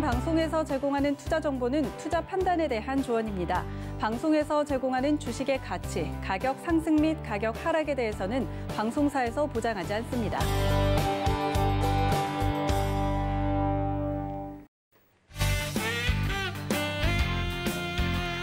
방송에서 제공하는 투자 정보는 투자 판단에 대한 조언입니다. 방송에서 제공하는 주식의 가치, 가격 상승 및 가격 하락에 대해서는 방송사에서 보장하지 않습니다.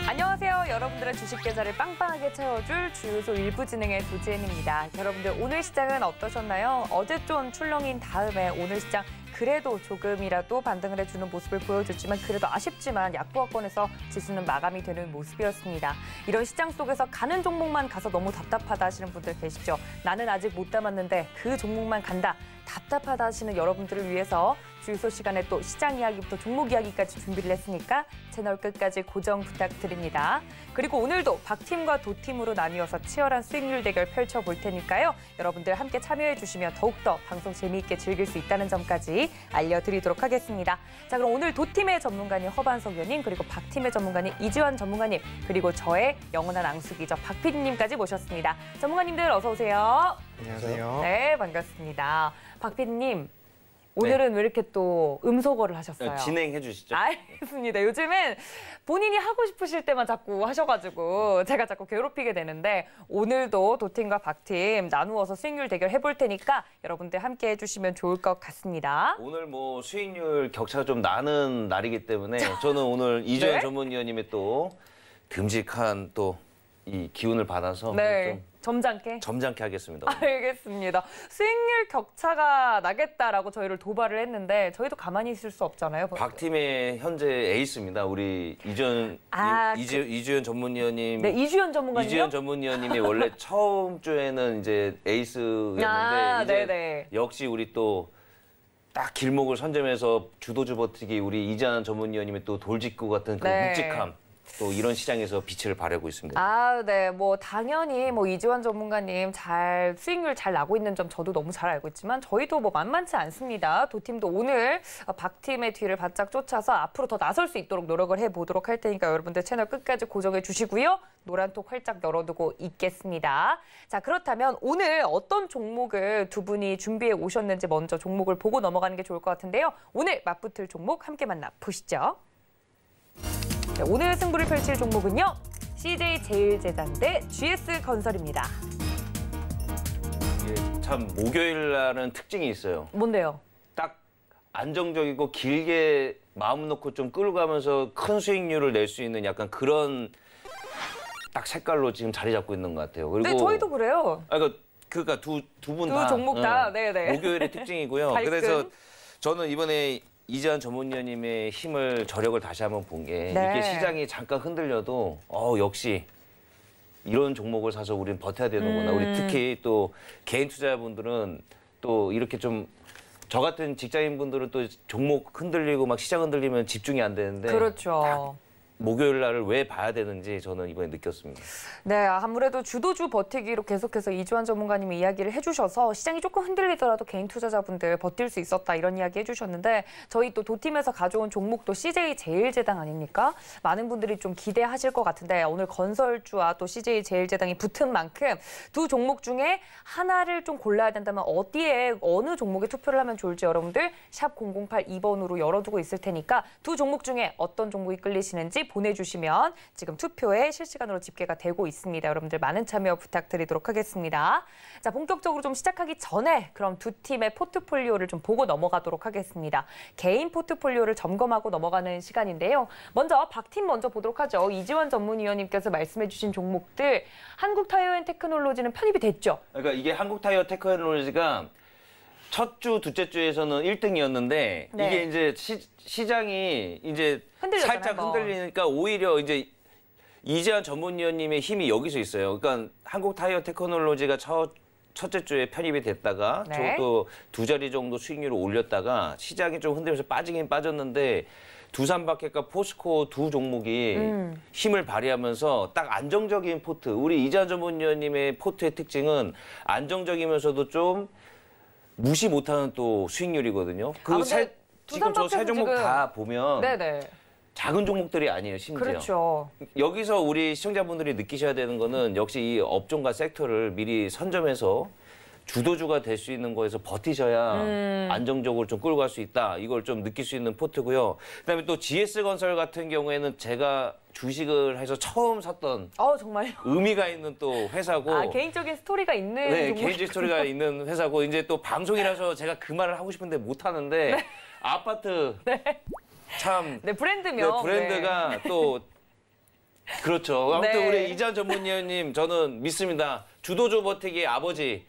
안녕하세요. 여러분들의 주식 계좌를 빵빵하게 채워줄 주유소 일부 진행의 도지엔입니다. 여러분들 오늘 시장은 어떠셨나요? 어제 좀 출렁인 다음에 오늘 시장 그래도 조금이라도 반등을 해주는 모습을 보여줬지만 그래도 아쉽지만 약보합권에서 지수는 마감이 되는 모습이었습니다. 이런 시장 속에서 가는 종목만 가서 너무 답답하다 하시는 분들 계시죠? 나는 아직 못 담았는데 그 종목만 간다. 답답하다 하시는 여러분들을 위해서 주유소 시간에 또 시장 이야기부터 종목 이야기까지 준비를 했으니까 채널 끝까지 고정 부탁드립니다. 그리고 오늘도 박팀과 도팀으로 나뉘어서 치열한 수익률 대결 펼쳐볼 테니까요. 여러분들 함께 참여해 주시면 더욱더 방송 재미있게 즐길 수 있다는 점까지 알려드리도록 하겠습니다. 자, 그럼 오늘 도팀의 전문가님 허반석 의원님, 그리고 박팀의 전문가님 이지환 전문가님, 그리고 저의 영원한 앙숙이죠. 박 PD님까지 모셨습니다. 전문가님들 어서 오세요. 안녕하세요. 네, 반갑습니다. 박 PD님. 오늘은 왜 이렇게 또 음소거를 하셨어요? 진행해 주시죠. 알겠습니다. 요즘엔 본인이 하고 싶으실 때만 자꾸 하셔가지고 제가 자꾸 괴롭히게 되는데 오늘도 도팀과 박팀 나누어서 수익률 대결 해볼 테니까 여러분들 함께 해주시면 좋을 것 같습니다. 오늘 뭐 수익률 격차가 좀 나는 날이기 때문에 저는 오늘 이주연 네? 전문위원님의 또 듬직한 또 이 기운을 받아서 네, 좀 점잖게 하겠습니다. 알겠습니다. 수익률 격차가 나겠다라고 저희를 도발을 했는데 저희도 가만히 있을 수 없잖아요. 박팀의 현재 에이스입니다. 우리 이주연 전문위원님. 네, 이주연 전문가님요? 이주연 전문위원님이 원래 처음 주에는 이제 에이스였는데 이제 네네. 역시 우리 또 딱 길목을 선점해서 주도주 버티기 우리 이지환 전문위원님의 또 돌직구 같은 그 네. 묵직함. 또 이런 시장에서 빛을 발하고 있습니다. 네, 뭐 당연히 뭐 이지환 전문가님 수익률 잘 나고 있는 점 저도 너무 잘 알고 있지만 저희도 뭐 만만치 않습니다. 도팀도 오늘 박팀의 뒤를 바짝 쫓아서 앞으로 더 나설 수 있도록 노력을 해보도록 할 테니까 여러분들 채널 끝까지 고정해 주시고요. 노란톡 활짝 열어두고 있겠습니다. 자, 그렇다면 오늘 어떤 종목을 두 분이 준비해 오셨는지 먼저 종목을 보고 넘어가는 게 좋을 것 같은데요. 오늘 맞붙을 종목 함께 만나보시죠. 네, 오늘 승부를 펼칠 종목은요. CJ제일제당 대 GS건설입니다. 이게 참 목요일 날은 특징이 있어요. 뭔데요? 딱 안정적이고 길게 마음 놓고 좀 끌고 가면서 큰 수익률을 낼 수 있는 약간 그런 딱 색깔로 지금 자리 잡고 있는 것 같아요. 그리고 네, 저희도 그래요. 그러니까 두 분 다. 두 종목 다. 네네. 목요일의 특징이고요. 그래서 저는 이번에 이지환 전문위원님의 힘을 저력을 다시 한번 본 게 이게 시장이 잠깐 흔들려도 역시 이런 종목을 사서 우리는 버텨야 되는구나. 우리 특히 또 개인 투자자분들은 또 이렇게 좀 저 같은 직장인분들은 또 종목 흔들리고 막 시장 흔들리면 집중이 안 되는데 그렇죠. 목요일 날을 왜 봐야 되는지 저는 이번에 느꼈습니다. 네, 아무래도 주도주 버티기로 계속해서 이주환 전문가님이 이야기를 해주셔서 시장이 조금 흔들리더라도 개인 투자자분들 버틸 수 있었다 이런 이야기 해주셨는데 저희 또 도팀에서 가져온 종목도 CJ제일제당 아닙니까? 많은 분들이 좀 기대하실 것 같은데 오늘 건설주와 또 CJ제일제당이 붙은 만큼 두 종목 중에 하나를 좀 골라야 된다면 어느 종목에 투표를 하면 좋을지 여러분들 샵 0082번으로 열어두고 있을 테니까 두 종목 중에 어떤 종목이 끌리시는지 보내주시면 지금 투표에 실시간으로 집계가 되고 있습니다. 여러분들 많은 참여 부탁드리도록 하겠습니다. 자, 본격적으로 좀 시작하기 전에 그럼 두 팀의 포트폴리오를 좀 보고 넘어가도록 하겠습니다. 개인 포트폴리오를 점검하고 넘어가는 시간인데요. 먼저 박팀 먼저 보도록 하죠. 이지환 전문위원님께서 말씀해 주신 종목들 한국타이어앤테크놀로지는 편입이 됐죠? 그러니까 이게 한국타이어테크놀로지가 첫 주, 둘째 주에서는 1등이었는데 네. 이게 이제 시장이 이제 살짝 흔들리니까 오히려 이제 이지환 전문위원님의 힘이 여기서 있어요. 그러니까 한국타이어테크놀로지가 첫째 주에 편입이 됐다가 또 두 자리 정도 수익률을 올렸다가 시장이 좀 흔들면서 빠지긴 빠졌는데 두산박해과 포스코 두 종목이 힘을 발휘하면서 딱 안정적인 포트. 우리 이지환 전문위원님의 포트의 특징은 안정적이면서도 좀 무시 못하는 또 수익률이거든요. 지금 저 세 종목 다 보면 작은 종목들이 아니에요, 심지어. 그렇죠. 여기서 우리 시청자분들이 느끼셔야 되는 거는 역시 이 업종과 섹터를 미리 선점해서 주도주가 될 수 있는 거에서 버티셔야 안정적으로 좀 끌고 갈 수 있다. 이걸 좀 느낄 수 있는 포트고요. 그다음에 또 GS건설 같은 경우에는 제가 주식을 해서 처음 샀던 정말요? 의미가 있는 또 회사고 개인적인 스토리가 있는 네, 개인적인 스토리가 있는 회사고 이제 또 방송이라서 제가 그 말을 하고 싶은데 못 하는데 네. 아파트 참 브랜드명. 브랜드가 또 그렇죠. 아무튼 네. 우리 이재환 전문위원님 저는 믿습니다. 주도주 버티기의 아버지,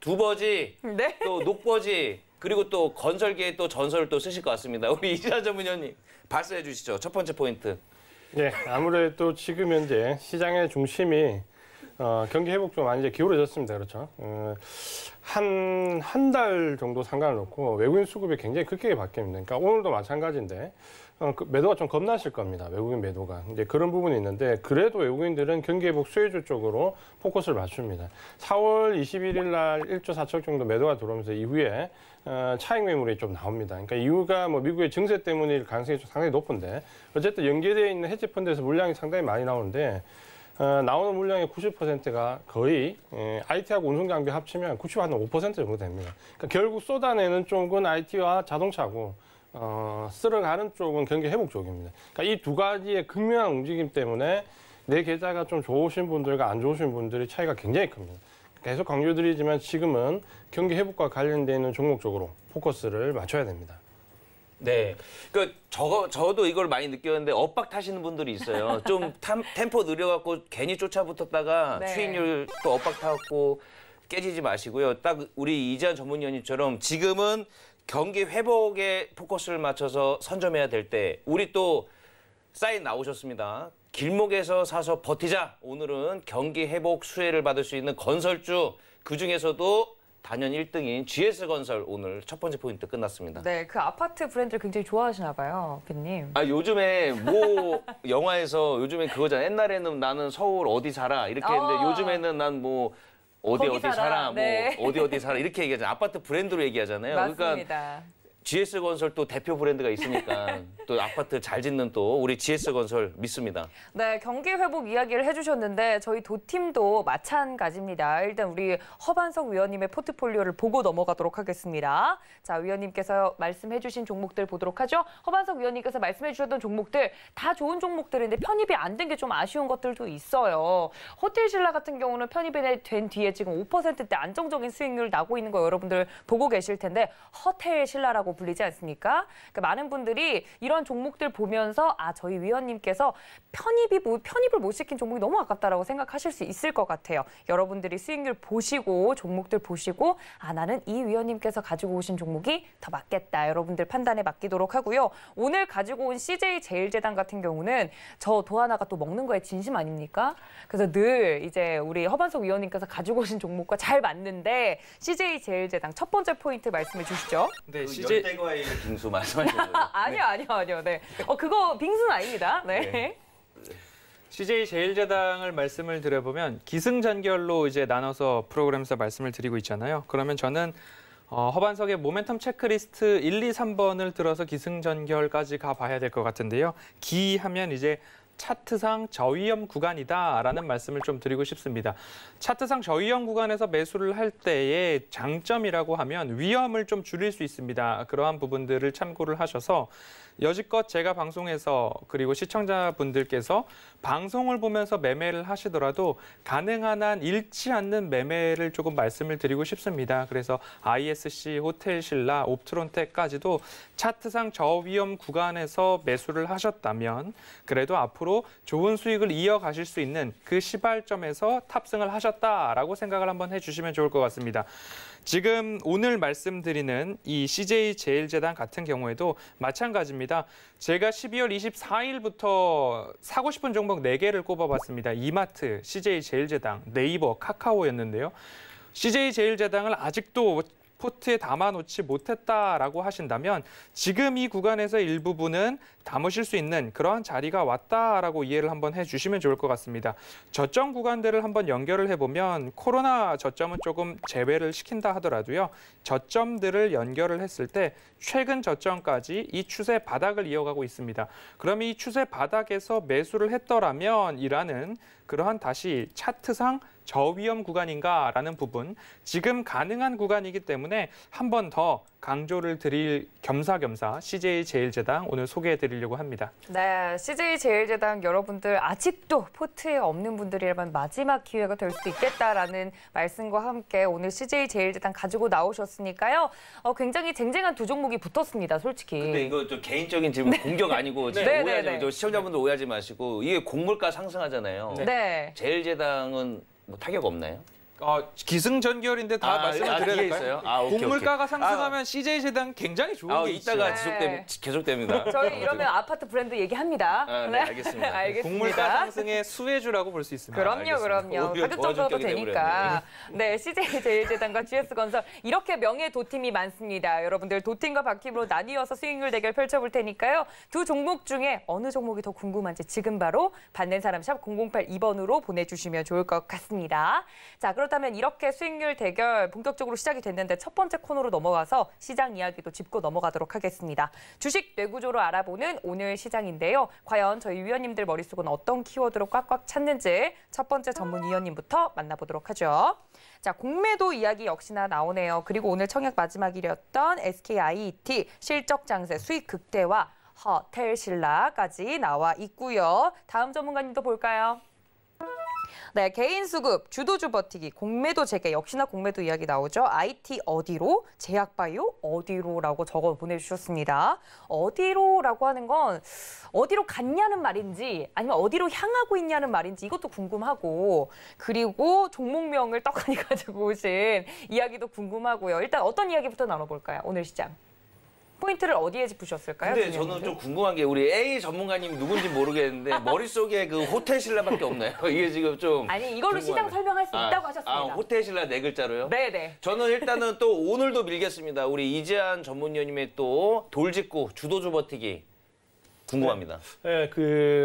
두버지, 또 녹버지, 그리고 또 건설계의 또 전설을 또 쓰실 것 같습니다. 우리 이재환 전문위원님 발표해 주시죠. 첫 번째 포인트. 네, 아무래도 지금 현재 시장의 중심이 경기 회복 좀 많이 이제 기울어졌습니다. 그렇죠. 한 달 정도 상관을 놓고 외국인 수급이 굉장히 급격히 바뀝니다. 그러니까 오늘도 마찬가지인데 매도가 좀 겁나실 겁니다. 외국인 매도가. 이제 그런 부분이 있는데 그래도 외국인들은 경기 회복 수혜주 쪽으로 포커스를 맞춥니다. 4월 21일 날 1조 4천 정도 매도가 들어오면서 이후에 차익 매물이 좀 나옵니다. 그러니까 이유가 뭐 미국의 증세 때문일 가능성이 좀 상당히 높은데 어쨌든 연계되어 있는 헤지 펀드에서 물량이 상당히 많이 나오는데 나오는 물량의 90%가 거의 IT하고 운송장비 합치면 95% 정도 됩니다. 그러니까 결국 쏟아내는 쪽은 IT와 자동차고 쓸어가는 쪽은 경기 회복 쪽입니다. 그러니까 이 두 가지의 극명한 움직임 때문에 내 계좌가 좀 좋으신 분들과 안 좋으신 분들의 차이가 굉장히 큽니다. 계속 강조드리지만 지금은 경기 회복과 관련되어 있는 종목 쪽으로 포커스를 맞춰야 됩니다. 네, 저도 이걸 많이 느꼈는데 엇박 타시는 분들이 있어요. 좀 템포 느려갖고 괜히 쫓아붙었다가 수익률 또 엇박 타갖고 깨지지 마시고요. 딱 우리 이재환 전문위원님처럼 지금은 경기 회복에 포커스를 맞춰서 선점해야 될 때 우리 또 사인 나오셨습니다. 길목에서 사서 버티자. 오늘은 경기 회복 수혜를 받을 수 있는 건설주 그중에서도 단연 1등인 GS건설 오늘 첫 번째 포인트 끝났습니다. 네, 그 아파트 브랜드를 굉장히 좋아하시나 봐요, 빈님. 요즘에 뭐 영화에서 요즘에 그거잖아. 옛날에는 나는 서울 어디 살아 이렇게 했는데 요즘에는 난 뭐 어디 살아, 네. 뭐 어디 살아 이렇게 얘기하잖아요. 아파트 브랜드로 얘기하잖아요. 맞습니다. 그러니까 GS건설 또 대표 브랜드가 있으니까 또 아파트 잘 짓는 또 우리 GS건설 믿습니다. 네, 경기 회복 이야기를 해주셨는데 저희 도팀도 마찬가지입니다. 일단 우리 허반석 위원님의 포트폴리오를 보고 넘어가도록 하겠습니다. 자, 위원님께서 말씀해주신 종목들 보도록 하죠. 허반석 위원님께서 말씀해주셨던 종목들 다 좋은 종목들인데 편입이 안 된 게 좀 아쉬운 것들도 있어요. 호텔신라 같은 경우는 편입이 된 뒤에 지금 5%대 안정적인 수익률 나고 있는 거 여러분들 보고 계실 텐데 호텔신라라고 불리지 않습니까? 그러니까 많은 분들이 이런 종목들 보면서 저희 위원님께서 편입을 못 시킨 종목이 너무 아깝다라고 생각하실 수 있을 것 같아요. 여러분들이 수익률 보시고 종목들 보시고 나는 이 위원님께서 가지고 오신 종목이 더 맞겠다. 여러분들 판단에 맡기도록 하고요. 오늘 가지고 온 CJ제일제당 같은 경우는 저 도하나가 또 먹는 거에 진심 아닙니까? 그래서 늘 이제 우리 허반석 위원님께서 가지고 오신 종목과 잘 맞는데 CJ제일제당 첫 번째 포인트 말씀해 주시죠. 네, 열대과일 빙수 말씀하셨죠? 아니요. 네. 그거 빙수는 아닙니다. 네. CJ제일제당을 말씀을 드려보면 기승전결로 이제 나눠서 프로그램에서 말씀을 드리고 있잖아요. 그러면 저는 허반석의 모멘텀 체크리스트 1, 2, 3번을 들어서 기승전결까지 가봐야 될 것 같은데요. 기하면 이제 차트상 저위험 구간이다라는 말씀을 좀 드리고 싶습니다. 차트상 저위험 구간에서 매수를 할 때의 장점이라고 하면 위험을 좀 줄일 수 있습니다. 그러한 부분들을 참고를 하셔서 여지껏 제가 방송에서 그리고 시청자분들께서 방송을 보면서 매매를 하시더라도 가능한 한 잃지 않는 매매를 조금 말씀을 드리고 싶습니다. 그래서 ISC, 호텔신라, 옵트론텍까지도 차트상 저위험 구간에서 매수를 하셨다면 그래도 앞으로 좋은 수익을 이어가실 수 있는 그 시발점에서 탑승을 하셨다라고 생각을 한번 해주시면 좋을 것 같습니다. 지금 오늘 말씀드리는 이 CJ제일제당 같은 경우에도 마찬가지입니다. 제가 12월 24일부터 사고 싶은 종목 4개를 꼽아봤습니다. 이마트, CJ제일제당, 네이버, 카카오였는데요. CJ제일제당을 아직도 포트에 담아놓지 못했다라고 하신다면 지금 이 구간에서 일부분은 담으실 수 있는 그러한 자리가 왔다라고 이해를 한번 해주시면 좋을 것 같습니다. 저점 구간들을 한번 연결을 해보면 코로나 저점은 조금 제외를 시킨다 하더라도요. 저점들을 연결을 했을 때 최근 저점까지 이 추세 바닥을 이어가고 있습니다. 그럼 이 추세 바닥에서 매수를 했더라면 이라는 그러한 다시 차트상 저위험 구간인가라는 부분, 지금 가능한 구간이기 때문에 한 번 더 강조를 드릴 겸사겸사 CJ제일제당 오늘 소개해드리려고 합니다. 네, CJ제일제당 여러분들 아직도 포트에 없는 분들이라면 마지막 기회가 될 수도 있겠다라는 말씀과 함께 오늘 CJ제일제당 가지고 나오셨으니까요. 굉장히 쟁쟁한 두 종목이 붙었습니다, 솔직히. 근데 이거 좀 개인적인 질문, 공격 아니고 지금 오해하지 마시고, 시청자분들 오해하지 마시고, 이게 곡물가 상승하잖아요. 네. 제일제당은 뭐 타격 없나요? 기승전결인데 다 말씀을 드려야 될까요? 오케이, 곡물가가 오케이. 상승하면 CJ제당 굉장히 좋은 게 이따가 있어요. 계속됩니다. 저희 이러면 아파트 브랜드 얘기합니다. 네, 알겠습니다. 알겠습니다. 곡물가 상승의 수혜주라고 볼 수 있습니다. 그럼요. 가격 정도도 되니까. 네, CJ제일제당과 GS건설 이렇게 명예 도팀이 많습니다. 여러분들 도팀과 박팀으로 나뉘어서 수익률 대결 펼쳐볼 테니까요. 두 종목 중에 어느 종목이 더 궁금한지 지금 바로 받는 사람 샵 0082번으로 보내주시면 좋을 것 같습니다. 자, 그렇다면 이렇게 수익률 대결 본격적으로 시작이 됐는데 첫 번째 코너로 넘어가서 시장 이야기도 짚고 넘어가도록 하겠습니다. 주식 뇌구조로 알아보는 오늘 시장인데요. 과연 저희 위원님들 머릿속은 어떤 키워드로 꽉꽉 찼는지 첫 번째 전문 위원님부터 만나보도록 하죠. 자, 공매도 이야기 역시나 나오네요. 그리고 오늘 청약 마지막일이었던 SKIET 실적 장세 수익 극대화 호텔신라까지 나와 있고요. 다음 전문가님도 볼까요? 네, 개인 수급, 주도주 버티기, 공매도 재개, 역시나 공매도 이야기 나오죠. IT 어디로, 제약바이오 어디로라고 적어 보내주셨습니다. 어디로라고 하는 건 어디로 갔냐는 말인지 아니면 어디로 향하고 있냐는 말인지 이것도 궁금하고, 그리고 종목명을 떡하니 가지고 오신 이야기도 궁금하고요. 일단 어떤 이야기부터 나눠볼까요? 오늘 시장. 포인트를 어디에 짚으셨을까요? 근데 저는 좀 궁금한 게 우리 A 전문가님 누군지 모르겠는데 머릿속에 그 호텔신라밖에 없나요? 이게 지금 좀 아니, 이걸로 시장 설명할 수 있다고 하셨습니다. 호텔신라 네 글자로요? 네네. 저는 일단은 또 오늘도 밀겠습니다. 우리 이재한 전문위원님의 또 돌직구 주도주 버티기 궁금합니다. 네,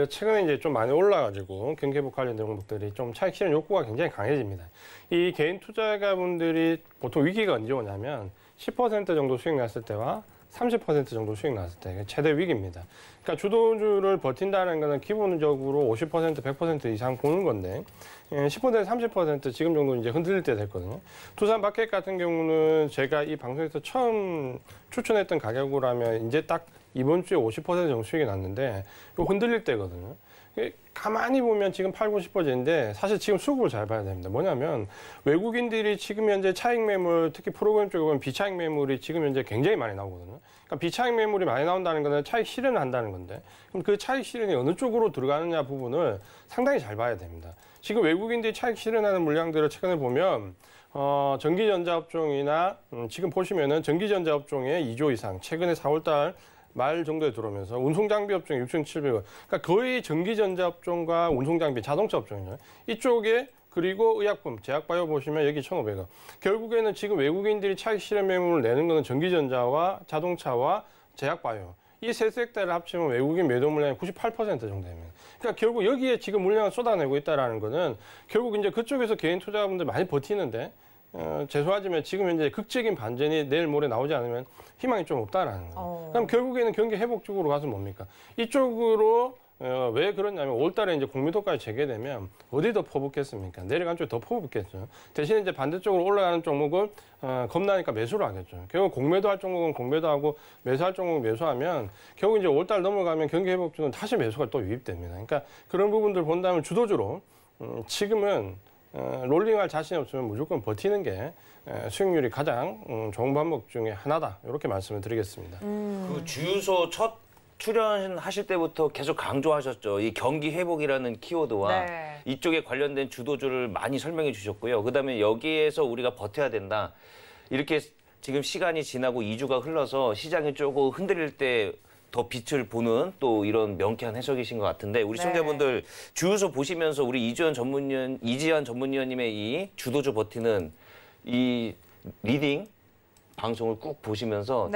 최근에 이제 좀 많이 올라가지고 경기회복 관련된 종목들이 좀 차익 실현 욕구가 굉장히 강해집니다. 이 개인 투자가분들이 보통 위기가 언제 오냐면 10% 정도 수익 났을 때와 30% 정도 수익 났을 때 최대 위기입니다. 그러니까 주도주를 버틴다는 것은 기본적으로 50%, 100% 이상 보는 건데 10%, 30% 지금 정도 이제 흔들릴 때 됐거든요. 두산 마켓 같은 경우는 제가 이 방송에서 처음 추천했던 가격으로 하면 이제 딱 이번 주에 50% 정도 수익이 났는데 이거 흔들릴 때거든요. 가만히 보면 지금 8, 90%인데 사실 지금 수급을 잘 봐야 됩니다. 뭐냐면 외국인들이 지금 현재 차익 매물, 특히 프로그램 쪽에 보면 비차익 매물이 지금 현재 굉장히 많이 나오거든요. 그러니까 비차익 매물이 많이 나온다는 것은 차익 실현을 한다는 건데 그럼 그 차익 실현이 어느 쪽으로 들어가느냐 부분을 상당히 잘 봐야 됩니다. 지금 외국인들이 차익 실현하는 물량들을 최근에 보면 전기전자 업종이나 지금 보시면은 전기전자 업종에 2조 이상, 최근에 4월달 말 정도에 들어오면서 운송장비 업종이 6,700원. 그러니까 거의 전기전자 업종과 운송장비, 자동차 업종이죠. 이쪽에 그리고 의약품, 제약바이오 보시면 여기 1,500원. 결국에는 지금 외국인들이 차익 실현 매물을 내는 것은 전기전자와 자동차와 제약바이오. 이 세 섹터를 합치면 외국인 매도 물량이 98% 정도 됩니다. 그러니까 결국 여기에 지금 물량을 쏟아내고 있다는 거는 결국 이제 그쪽에서 개인 투자자분들 많이 버티는데 죄송하지만 지금 현재 극적인 반전이 내일 모레 나오지 않으면 희망이 좀 없다라는 거예요. 그럼 결국에는 경기 회복 쪽으로 가서 뭡니까? 이쪽으로 왜 그러냐면 5월달에 이제 공매도까지 재개되면 어디 더 퍼붓겠습니까? 내려간 쪽에 더 퍼붓겠죠. 대신에 이제 반대쪽으로 올라가는 종목은 겁나니까 매수를 하겠죠. 결국 공매도할 종목은 공매도하고 매수할 종목은 매수하면 결국 이제 5월달 넘어가면 경기 회복주는 다시 매수가 또 유입됩니다. 그러니까 그런 부분들 본다면 주도주로 지금은 롤링할 자신이 없으면 무조건 버티는 게 수익률이 가장 좋은 방법 중에 하나다. 이렇게 말씀을 드리겠습니다. 그 주유소 첫 출연하실 때부터 계속 강조하셨죠. 이 경기 회복이라는 키워드와 이쪽에 관련된 주도주를 많이 설명해 주셨고요. 그다음에 여기에서 우리가 버텨야 된다. 이렇게 지금 시간이 지나고 2주가 흘러서 시장이 조금 흔들릴 때 더 빛을 보는 또 이런 명쾌한 해석이신 것 같은데 우리 시청자분들 주유소 보시면서 우리 이지한 전문위원님의 이 주도주 버티는 이 리딩 방송을 꾹 보시면서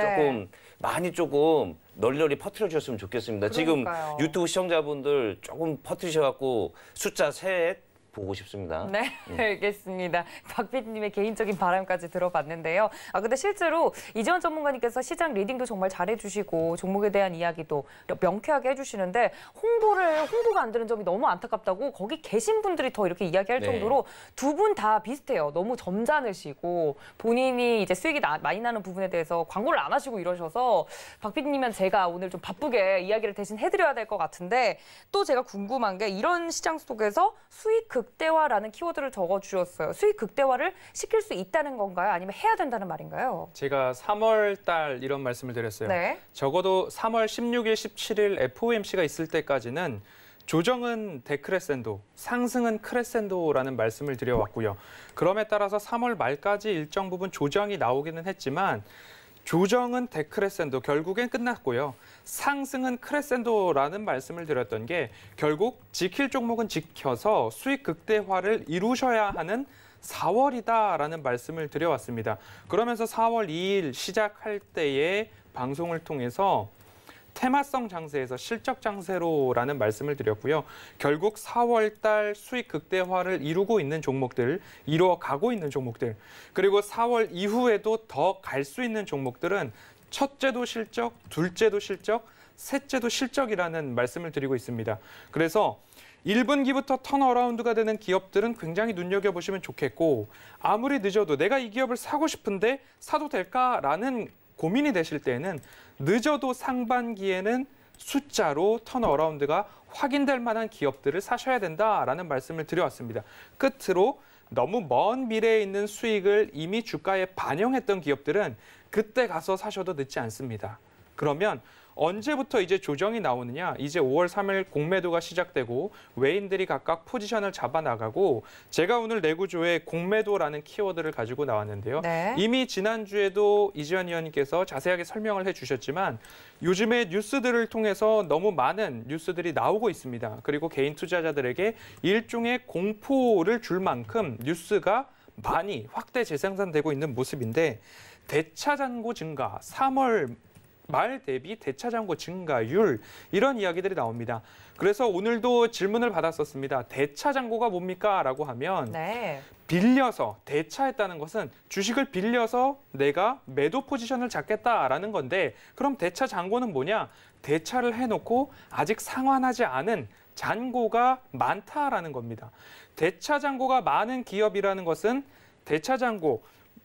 조금 널널히 퍼뜨려 주셨으면 좋겠습니다. 그러니까요. 지금 유튜브 시청자분들 조금 퍼뜨리셔갖고 숫자 3, 보고 싶습니다. 네, 알겠습니다. 박 PD님의 개인적인 바람까지 들어봤는데요. 근데 실제로 이재원 전문가님께서 시장 리딩도 정말 잘해주시고 종목에 대한 이야기도 명쾌하게 해주시는데 홍보가 안 되는 점이 너무 안타깝다고 거기 계신 분들이 더 이렇게 이야기할 정도로 두 분 다 비슷해요. 너무 점잖으시고 본인이 이제 수익이 많이 나는 부분에 대해서 광고를 안 하시고 이러셔서 박 PD님은 제가 오늘 좀 바쁘게 이야기를 대신 해드려야 될 것 같은데 또 제가 궁금한 게 이런 시장 속에서 수익 극대화라는 키워드를 적어주셨어요. 수익 극대화를 시킬 수 있다는 건가요? 아니면 해야 된다는 말인가요? 제가 3월 달 이런 말씀을 드렸어요. 네. 적어도 3월 16일, 17일 FOMC가 있을 때까지는 조정은 데크레센도, 상승은 크레센도라는 말씀을 드려왔고요. 그럼에 따라서 3월 말까지 일정 부분 조정이 나오기는 했지만 조정은 데크레센도, 결국엔 끝났고요. 상승은 크레센도라는 말씀을 드렸던 게 결국 지킬 종목은 지켜서 수익 극대화를 이루셔야 하는 4월이다라는 말씀을 드려왔습니다. 그러면서 4월 2일 시작할 때의 방송을 통해서 테마성 장세에서 실적 장세로라는 말씀을 드렸고요. 결국 4월 달 수익 극대화를 이루고 있는 종목들, 이루어가고 있는 종목들, 그리고 4월 이후에도 더 갈 수 있는 종목들은 첫째도 실적, 둘째도 실적, 셋째도 실적이라는 말씀을 드리고 있습니다. 그래서 1분기부터 턴어라운드가 되는 기업들은 굉장히 눈여겨보시면 좋겠고 아무리 늦어도 내가 이 기업을 사고 싶은데 사도 될까라는 고민이 되실 때는 늦어도 상반기에는 숫자로 턴어라운드가 확인될 만한 기업들을 사셔야 된다라는 말씀을 드려왔습니다. 끝으로 너무 먼 미래에 있는 수익을 이미 주가에 반영했던 기업들은 그때 가서 사셔도 늦지 않습니다. 그러면 언제부터 이제 조정이 나오느냐? 이제 5월 3일 공매도가 시작되고 외인들이 각각 포지션을 잡아나가고 제가 오늘 내구조에 공매도라는 키워드를 가지고 나왔는데요. 네. 이미 지난주에도 이지원 의원님께서 자세하게 설명을 해주셨지만 요즘에 뉴스들을 통해서 너무 많은 뉴스들이 나오고 있습니다. 그리고 개인 투자자들에게 일종의 공포를 줄 만큼 뉴스가 많이 확대 재생산되고 있는 모습인데 대차잔고 증가, 3월 말 대비 대차잔고 증가율 이런 이야기들이 나옵니다. 그래서 오늘도 질문을 받았었습니다. 대차잔고가 뭡니까? 라고 하면 빌려서 대차했다는 것은 주식을 빌려서 내가 매도 포지션을 잡겠다라는 건데 그럼 대차잔고는 뭐냐? 대차를 해놓고 아직 상환하지 않은 잔고가 많다라는 겁니다. 대차잔고가 많은 기업이라는 것은 대차잔고,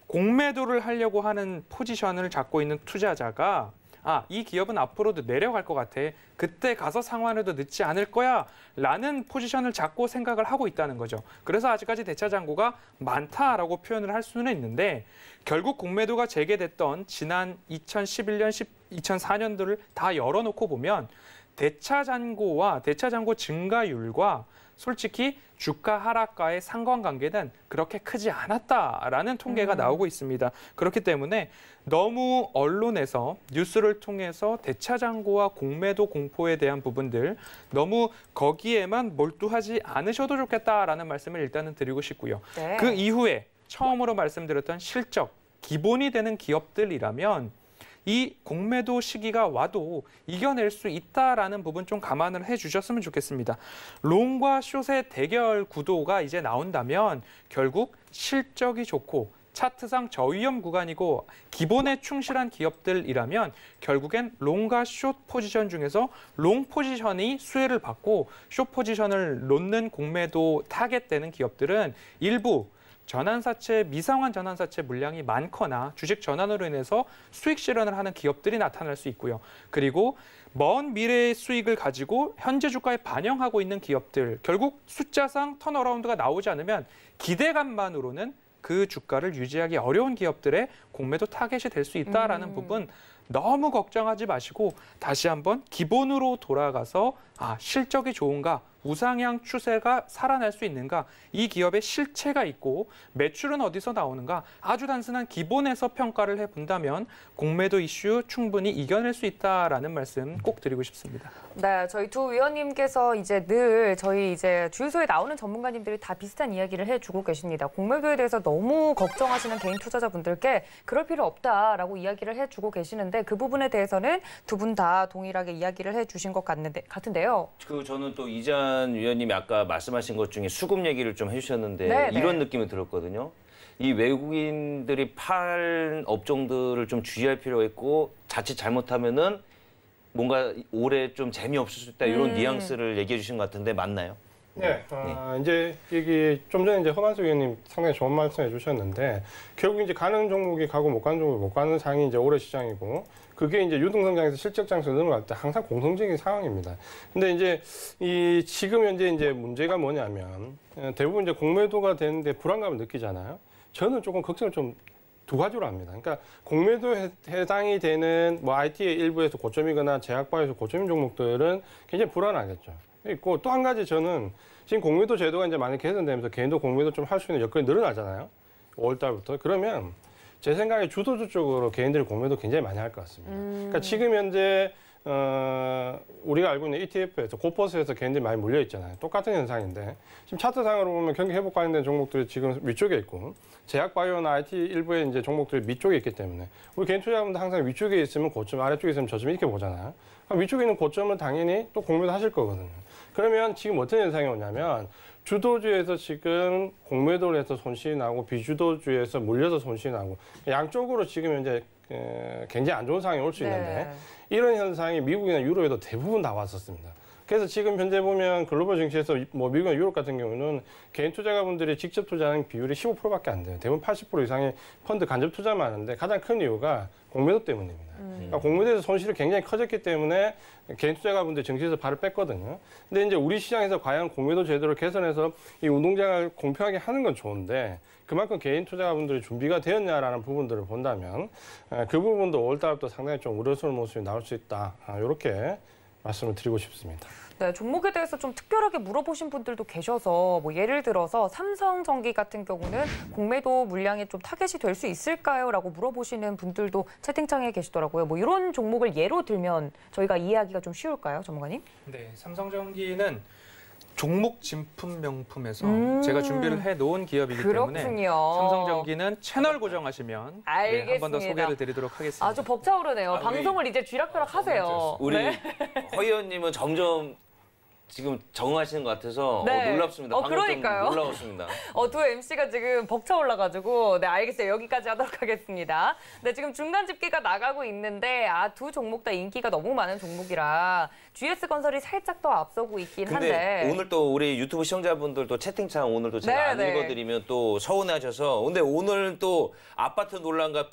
공매도를 하려고 하는 포지션을 잡고 있는 투자자가 이 기업은 앞으로도 내려갈 것 같아. 그때 가서 상환해도 늦지 않을 거야. 라는 포지션을 잡고 생각을 하고 있다는 거죠. 그래서 아직까지 대차잔고가 많다라고 표현을 할 수는 있는데 결국 공매도가 재개됐던 지난 2011년, 2004년도를 다 열어놓고 보면 대차잔고와 대차잔고 증가율과 솔직히 주가 하락과의 상관관계는 그렇게 크지 않았다라는 통계가 나오고 있습니다. 그렇기 때문에 너무 언론에서 뉴스를 통해서 대차잔고와 공매도 공포에 대한 부분들 너무 거기에만 몰두하지 않으셔도 좋겠다라는 말씀을 일단은 드리고 싶고요. 그 이후에 처음으로 말씀드렸던 실적, 기본이 되는 기업들이라면 이 공매도 시기가 와도 이겨낼 수 있다라는 부분 좀 감안을 해주셨으면 좋겠습니다. 롱과 숏의 대결 구도가 이제 나온다면 결국 실적이 좋고 차트상 저위험 구간이고 기본에 충실한 기업들이라면 결국엔 롱과 숏 포지션 중에서 롱 포지션이 수혜를 받고 숏 포지션을 놓는 공매도 타겟되는 기업들은 일부 전환사채, 미상환 전환사채 물량이 많거나 주식 전환으로 인해서 수익 실현을 하는 기업들이 나타날 수 있고요. 그리고 먼 미래의 수익을 가지고 현재 주가에 반영하고 있는 기업들, 결국 숫자상 턴어라운드가 나오지 않으면 기대감만으로는 그 주가를 유지하기 어려운 기업들의 공매도 타겟이 될 수 있다라는 부분 너무 걱정하지 마시고 다시 한번 기본으로 돌아가서 실적이 좋은가? 우상향 추세가 살아날 수 있는가? 이 기업의 실체가 있고 매출은 어디서 나오는가? 아주 단순한 기본에서 평가를 해본다면 공매도 이슈 충분히 이겨낼 수 있다라는 말씀 꼭 드리고 싶습니다. 네, 저희 두 위원님께서 이제 늘 저희 이제 주유소에 나오는 전문가님들이 다 비슷한 이야기를 해주고 계십니다. 공매도에 대해서 너무 걱정하시는 개인 투자자분들께 그럴 필요 없다라고 이야기를 해주고 계시는데 그 부분에 대해서는 두 분 다 동일하게 이야기를 해주신 것 같은데요. 있어요. 저는 또 이재한 위원님이 아까 말씀하신 것 중에 수급 얘기를 좀 해주셨는데 네네. 이런 느낌이 들었거든요. 이 외국인들이 팔 업종들을 좀 주의할 필요가 있고 자칫 잘못하면은 뭔가 올해 좀 재미없을 수 있다 이런 뉘앙스를 얘기해 주신 것 같은데 맞나요? 네, 이제 여기 좀 전에 이제 허만수 의원님 상당히 좋은 말씀해 주셨는데 결국 이제 가는 종목이 가고 못 가는 종목이 못 가는 상황이 이제 올해 시장이고 그게 이제 유동성장에서 실적장에서 넘어갈 때 항상 공통적인 상황입니다. 근데 이제 지금 현재 이제 문제가 뭐냐면 대부분 이제 공매도가 되는데 불안감을 느끼잖아요. 저는 조금 걱정을 좀 두 가지로 합니다. 그러니까 공매도에 해당이 되는 뭐 IT의 일부에서 고점이거나 제약바에서 고점인 종목들은 굉장히 불안하겠죠. 있고 또 한 가지 저는 지금 공매도 제도가 이제 많이 개선되면서 개인도 공매도 좀 할 수 있는 여건이 늘어나잖아요. 5월 달부터. 그러면 제 생각에 주도주 쪽으로 개인들이 공매도 굉장히 많이 할 것 같습니다. 그러니까 지금 현재 우리가 알고 있는 ETF에서 고퍼스에서 개인들이 많이 몰려 있잖아요. 똑같은 현상인데 지금 차트상으로 보면 경기 회복 관련된 종목들이 지금 위쪽에 있고 제약바이오나 IT 일부의 이제 종목들이 밑쪽에 있기 때문에 우리 개인 투자자분들 항상 위쪽에 있으면 고점, 아래쪽에 있으면 저점 이렇게 보잖아요. 그럼 위쪽에 있는 고점은 당연히 또 공매도 하실 거거든요. 그러면 지금 어떤 현상이 오냐면 주도주에서 지금 공매도를 해서 손실이 나고 비주도주에서 물려서 손실이 나고 양쪽으로 지금 현재 굉장히 안 좋은 상황이 올 수 있는데 이런 현상이 미국이나 유럽에도 대부분 다 왔었습니다. 그래서 지금 현재 보면 글로벌 증시에서 뭐 미국이나 유럽 같은 경우는 개인 투자가분들이 직접 투자하는 비율이 15%밖에 안 돼요. 대부분 80% 이상의 펀드 간접 투자만 하는데 가장 큰 이유가 공매도 때문입니다. 그러니까 공매도에서 손실이 굉장히 커졌기 때문에 개인 투자가분들 증시에서 발을 뺐거든요. 근데 이제 우리 시장에서 과연 공매도 제도를 개선해서 이 운동장을 공평하게 하는 건 좋은데 그만큼 개인 투자가분들이 준비가 되었냐라는 부분들을 본다면 그 부분도 5월 달부터 상당히 좀 우려스러운 모습이 나올 수 있다. 이렇게 말씀을 드리고 싶습니다. 네, 종목에 대해서 좀 특별하게 물어보신 분들도 계셔서 뭐 예를 들어서 삼성전기 같은 경우는 공매도 물량이 좀 타겟이 될 수 있을까요? 라고 물어보시는 분들도 채팅창에 계시더라고요. 뭐 이런 종목을 예로 들면 저희가 이해하기가 좀 쉬울까요, 전문가님? 네, 삼성전기는 종목 진품 명품에서 제가 준비를 해놓은 기업이기 그렇군요. 때문에 삼성전기는 채널 고정하시면 알겠습니다. 한 번 더 소개를 드리도록 하겠습니다. 아주 벅차오르네요. 방송을 이제 쥐락펴락 하세요. 우리 네. 허 의원님은 점점 지금 적응하시는 것 같아서 네. 놀랍습니다. 방금 그러니까요. 좀 놀라웠습니다. 두 MC가 지금 벅차올라가지고 네 알겠어요. 여기까지 하도록 하겠습니다. 네 지금 중간 집계가 나가고 있는데 두 종목 다 인기가 너무 많은 종목이라 GS건설이 살짝 더 앞서고 있긴 근데 한데 오늘 또 우리 유튜브 시청자분들도 채팅창 오늘도 제가 안 읽어드리면 또 서운해하셔서 근데 오늘 또 아파트 논란과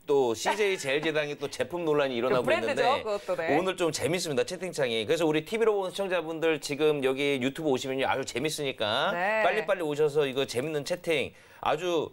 또 CJ 제일제당의 또 제품 논란이 일어나고 브랜드죠, 있는데 그것도, 네. 오늘 좀 재밌습니다 채팅창이. 그래서 우리 TV로 보는 시청자분들 지금 여기 유튜브 오시면 아주 재밌으니까 네. 빨리빨리 오셔서 이거 재밌는 채팅 아주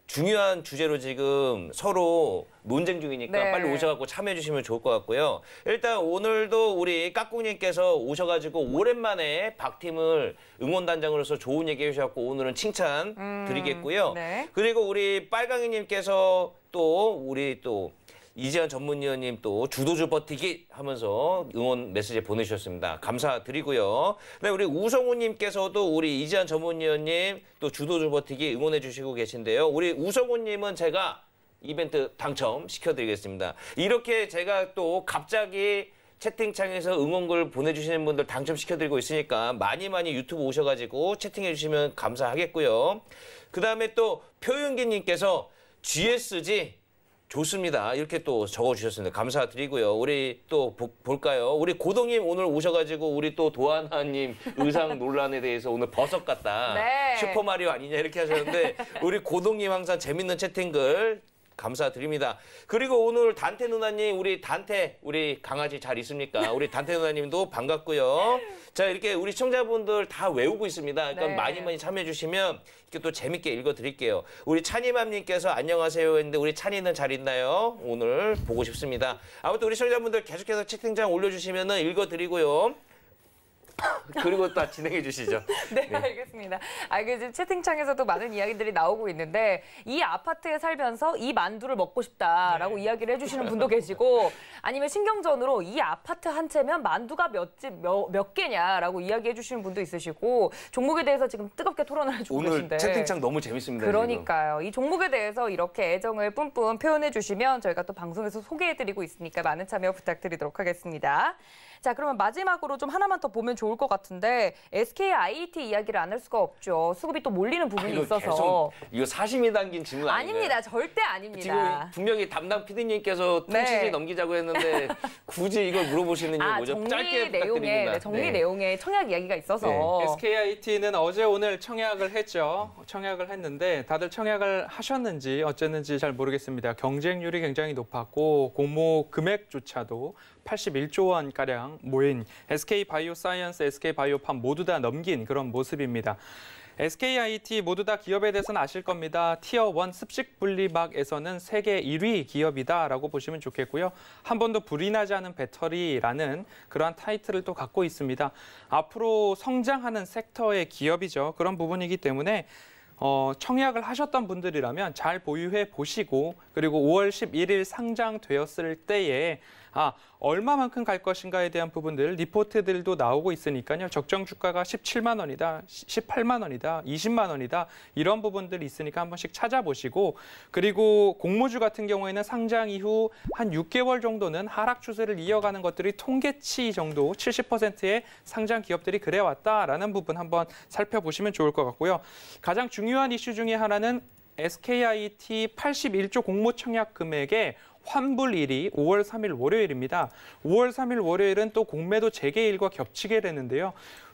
중요한 주제로 지금 서로 논쟁 중이니까 네. 빨리 오셔갖고 참여해 주시면 좋을 것 같고요. 일단 오늘도 우리 까꿍님께서 오셔가지고 오랜만에 박팀을 응원단장으로서 좋은 얘기 해주셔갖고 오늘은 칭찬 드리겠고요. 네. 그리고 우리 빨강이님께서 또 우리 또 이재한 전문위원님 또 주도주 버티기 하면서 응원 메시지 보내주셨습니다. 감사드리고요. 네, 우리 우성우님께서도 우리 이재한 전문위원님 또 주도주 버티기 응원해 주시고 계신데요. 우리 우성우님은 제가 이벤트 당첨시켜드리겠습니다. 이렇게 제가 또 갑자기 채팅창에서 응원글 보내주시는 분들 당첨시켜드리고 있으니까 많이 유튜브 오셔가지고 채팅해 주시면 감사하겠고요. 그 다음에 또 표윤기님께서 GSG 좋습니다. 이렇게 또 적어주셨습니다. 감사드리고요. 우리 또 볼까요? 우리 고동님 오늘 오셔가지고 우리 또 도하나님 의상 논란에 대해서 오늘 버섯 같다. 네. 슈퍼마리오 아니냐 이렇게 하셨는데 우리 고동님 항상 재밌는 채팅글 감사드립니다. 그리고 오늘 단테 누나님, 우리 강아지 잘 있습니까? 우리 단테 누나님도 반갑고요. 자, 이렇게 우리 시청자분들 다 외우고 있습니다. 그러니까 네. 많이 참여해 주시면 이렇게 또 재밌게 읽어드릴게요. 우리 찬이맘님께서 안녕하세요 했는데 우리 찬이는 잘 있나요? 오늘 보고 싶습니다. 아무튼 우리 시청자분들 계속해서 채팅창 올려주시면 읽어드리고요. 그리고 또 진행해 주시죠. 네, 알겠습니다. 지금 채팅창에서도 많은 이야기들이 나오고 있는데 이 아파트에 살면서 이 만두를 먹고 싶다라고 이야기를 해주시는 분도 계시고 아니면 신경전으로 이 아파트 한 채면 만두가 몇 개냐라고 이야기해 주시는 분도 있으시고 종목에 대해서 지금 뜨겁게 토론을 해주고 오늘 계신데 채팅창 너무 재밌습니다. 그러니까요. 지금. 이 종목에 대해서 이렇게 애정을 뿜뿜 표현해 주시면 저희가 또 방송에서 소개해드리고 있으니까 많은 참여 부탁드리도록 하겠습니다. 자, 그러면 마지막으로 좀 하나만 더 보면 좋을 것 같은데 SKIT 이야기를 안 할 수가 없죠. 수급이 또 몰리는 부분이 있어서. 이거 사심이 담긴 질문 아닌가요? 아닙니다. 절대 아닙니다. 지금 분명히 담당 PD님께서 통치지 넘기자고 했는데 굳이 이걸 물어보시는 이유 뭐죠? 짧게 부탁드립니다. 정리 내용에 청약 이야기가 있어서. SKIT는 어제 오늘 청약을 했죠. 청약을 했는데 다들 청약을 하셨는지 어쨌는지 잘 모르겠습니다. 경쟁률이 굉장히 높았고 공모 금액조차도 81조 원가량 모인 SK바이오사이언스, SK바이오팜 모두 다 넘긴 그런 모습입니다. SKIT 모두 다 기업에 대해서는 아실 겁니다. 티어1 습식 분리막에서는 세계 1위 기업이다라고 보시면 좋겠고요. 한 번도 불이 나지 않은 배터리라는 그러한 타이틀을 또 갖고 있습니다. 앞으로 성장하는 섹터의 기업이죠. 그런 부분이기 때문에 청약을 하셨던 분들이라면 잘 보유해 보시고 그리고 5월 11일 상장되었을 때에 얼마만큼 갈 것인가에 대한 부분들 리포트들도 나오고 있으니까요. 적정 주가가 17만 원이다, 18만 원이다, 20만 원이다 이런 부분들이 있으니까 한 번씩 찾아보시고 그리고 공모주 같은 경우에는 상장 이후 한 6개월 정도는 하락 추세를 이어가는 것들이 통계치 정도 70%의 상장 기업들이 그래왔다라는 부분 한번 살펴보시면 좋을 것 같고요. 가장 중요한 이슈 중에 하나는 SKIT 81조 공모 청약 금액의 환불일이 5월 3일 월요일입니다. 5월 3일 월요일은 또 공매도 재개일과 겹치게 되는데요.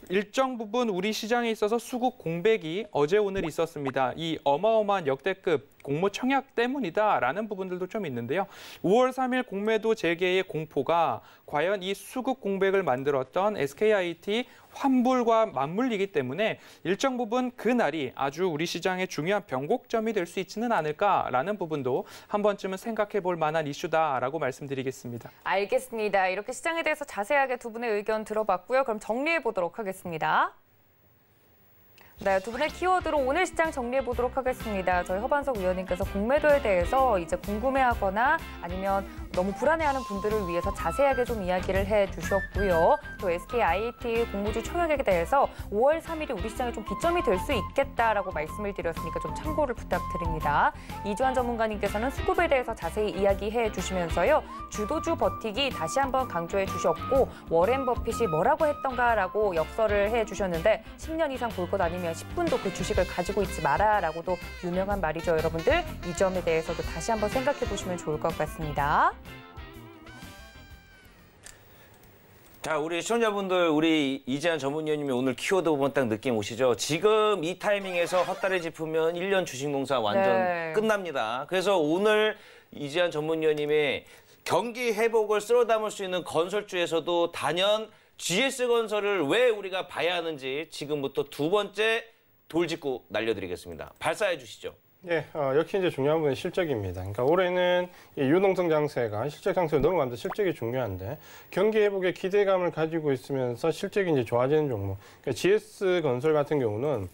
일정 부분 우리 시장에 있어서 수급 공백이 어제 오늘 있었습니다. 이 어마어마한 역대급 공모 청약 때문이다라는 부분들도 좀 있는데요. 5월 3일 공매도 재개의 공포가 과연 이 수급 공백을 만들었던 SKIT 환불과 맞물리기 때문에 일정 부분 그날이 아주 우리 시장의 중요한 변곡점이 될 수 있지는 않을까라는 부분도 한 번쯤은 생각해 볼 만한 이슈다라고 말씀드리겠습니다. 알겠습니다. 이렇게 시장에 대해서 자세하게 두 분의 의견 들어봤고요. 그럼 정리해 보도록 하겠습니다. 네, 두 분의 키워드로 오늘 시장 정리해 보도록 하겠습니다. 저희 허반석 위원님께서 공매도에 대해서 이제 궁금해하거나 아니면 너무 불안해하는 분들을 위해서 자세하게 좀 이야기를 해주셨고요. 또 SKIT 공모주 청약에 대해서 5월 3일이 우리 시장에 좀 기점이 될 수 있겠다라고 말씀을 드렸으니까 좀 참고를 부탁드립니다. 이주환 전문가님께서는 수급에 대해서 자세히 이야기해 주시면서요. 주도주 버티기 다시 한번 강조해 주셨고 워렌 버핏이 뭐라고 했던가라고 역설을 해 주셨는데 10년 이상 볼 것 아니면 10분도 그 주식을 가지고 있지 마라라고도 유명한 말이죠. 여러분들 이 점에 대해서도 다시 한번 생각해 보시면 좋을 것 같습니다. 자, 우리 시청자분들, 우리 이재한 전문위원님이 오늘 키워드 보면 딱 느낌 오시죠? 지금 이 타이밍에서 헛다리 짚으면 1년 주식농사 완전 끝납니다. 그래서 오늘 이재한 전문위원님의 경기 회복을 쓸어 담을 수 있는 건설주에서도 단연 GS건설을 왜 우리가 봐야 하는지 지금부터 두 번째 돌직구 날려드리겠습니다. 발사해 주시죠. 예, 역시 이제 중요한 부분은 실적입니다. 그러니까 올해는 이 유동성 장세가 실적 장세로 넘어가면서 실적이 중요한데 경기 회복에 기대감을 가지고 있으면서 실적이 이제 좋아지는 종목. 그러니까 GS건설 같은 경우는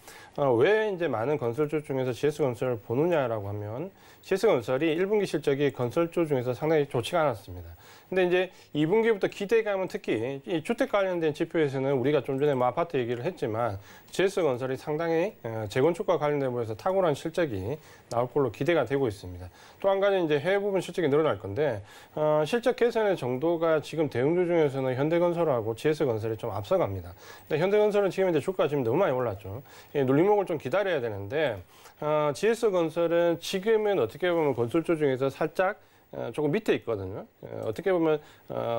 왜 이제 많은 건설주 중에서 GS건설을 보느냐라고 하면 GS건설이 1분기 실적이 건설주 중에서 상당히 좋지가 않았습니다. 근데 이제 2분기부터 기대감은 특히 이 주택 관련된 지표에서는 우리가 좀 전에 뭐 아파트 얘기를 했지만 GS건설이 상당히 재건축과 관련된 부분에서 탁월한 실적이 나올 걸로 기대가 되고 있습니다. 또 한 가지 이제 해외 부분 실적이 늘어날 건데 실적 개선의 정도가 지금 대형주 중에서는 현대건설하고 GS건설이 좀 앞서갑니다. 근데 현대건설은 지금 이제 주가 지금 너무 많이 올랐죠. 눌림목을 좀 기다려야 되는데 GS건설은 지금은 어떻게 보면 건설주 중에서 살짝 조금 밑에 있거든요. 어떻게 보면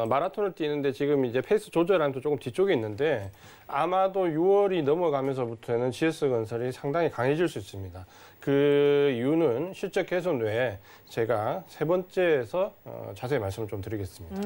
마라톤을 뛰는데 지금 이제 페이스 조절하면서 조금 뒤쪽에 있는데 아마도 6월이 넘어가면서부터는 GS건설이 상당히 강해질 수 있습니다. 그 이유는 실적 개선 외에 제가 세 번째에서 자세히 말씀을 좀 드리겠습니다.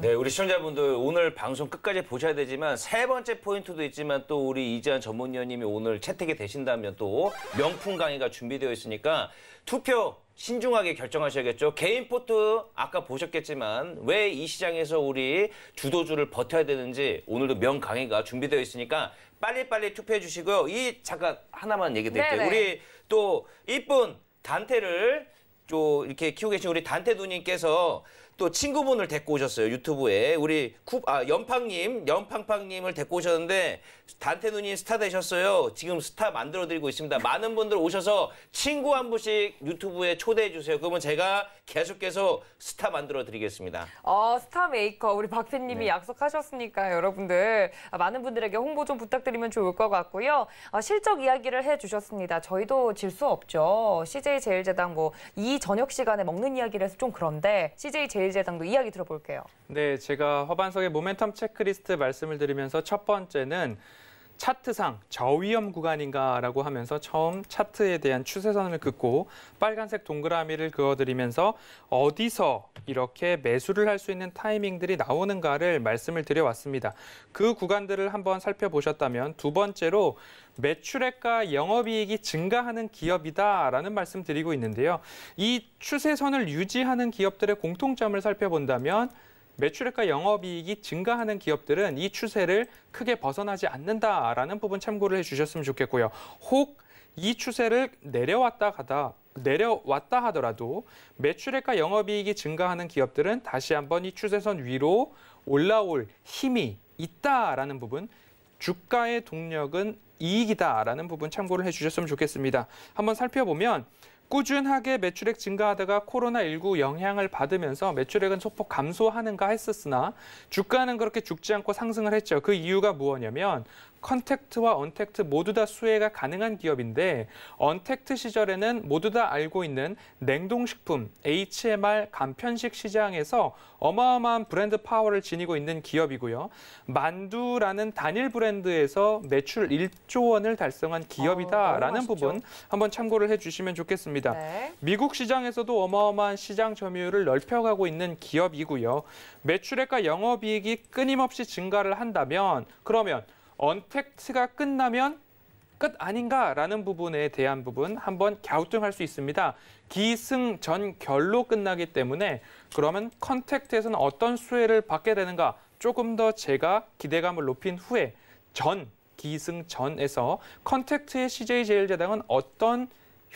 네, 우리 시청자분들 오늘 방송 끝까지 보셔야 되지만 세 번째 포인트도 있지만 또 우리 이재한 전문위원님이 오늘 채택이 되신다면 또 명품 강의가 준비되어 있으니까 투표 신중하게 결정하셔야겠죠. 개인 포트 아까 보셨겠지만 왜 이 시장에서 우리 주도주를 버텨야 되는지 오늘도 명강의가 준비되어 있으니까 빨리빨리 투표해 주시고요. 잠깐 하나만 얘기 드릴게요. 네네. 우리 또 이쁜 단테를 또 이렇게 키우고 계신 우리 단테 누님께서 또 친구분을 데리고 오셨어요. 유튜브에. 우리 연팡님을 데리고 오셨는데 단테 누님 스타 되셨어요. 지금 스타 만들어드리고 있습니다. 많은 분들 오셔서 친구 한 분씩 유튜브에 초대해 주세요. 그러면 제가 계속해서 스타 만들어드리겠습니다. 스타 메이커 우리 박PD님이 네. 약속하셨으니까 여러분들 많은 분들에게 홍보 좀 부탁드리면 좋을 것 같고요. 실적 이야기를 해주셨습니다. 저희도 질 수 없죠. CJ제일제당 이 저녁 시간에 먹는 이야기를 해서 좀 그런데 CJ제일제당도 이야기 들어볼게요. 네, 제가 허반석의 모멘텀 체크리스트 말씀을 드리면서 첫 번째는 차트상 저위험 구간인가라고 하면서 처음 차트에 대한 추세선을 긋고 빨간색 동그라미를 그어드리면서 어디서 이렇게 매수를 할 수 있는 타이밍들이 나오는가를 말씀을 드려왔습니다. 그 구간들을 한번 살펴보셨다면 두 번째로 매출액과 영업이익이 증가하는 기업이다라는 말씀 드리고 있는데요. 이 추세선을 유지하는 기업들의 공통점을 살펴본다면 매출액과 영업이익이 증가하는 기업들은 이 추세를 크게 벗어나지 않는다라는 부분 참고를 해주셨으면 좋겠고요. 혹 이 추세를 내려왔다 하더라도 매출액과 영업이익이 증가하는 기업들은 다시 한번 이 추세선 위로 올라올 힘이 있다라는 부분, 주가의 동력은 이익이다라는 부분 참고를 해주셨으면 좋겠습니다. 한번 살펴보면 꾸준하게 매출액 증가하다가 코로나19 영향을 받으면서 매출액은 소폭 감소하는가 했었으나 주가는 그렇게 죽지 않고 상승을 했죠. 그 이유가 무엇이냐면 컨택트와 언택트 모두 다 수혜가 가능한 기업인데 언택트 시절에는 모두 다 알고 있는 냉동식품, HMR, 간편식 시장에서 어마어마한 브랜드 파워를 지니고 있는 기업이고요. 만두라는 단일 브랜드에서 매출 1조 원을 달성한 기업이다라는 부분 한번 참고를 해주시면 좋겠습니다. 네. 미국 시장에서도 어마어마한 시장 점유율을 넓혀가고 있는 기업이고요. 매출액과 영업이익이 끊임없이 증가를 한다면 그러면 언택트가 끝나면 끝 아닌가라는 부분에 대한 부분 한번 갸우뚱할 수 있습니다. 기승전결로 끝나기 때문에 그러면 컨택트에서는 어떤 수혜를 받게 되는가 조금 더 제가 기대감을 높인 후에 기승전에서 컨택트의 CJ제일제당은 어떤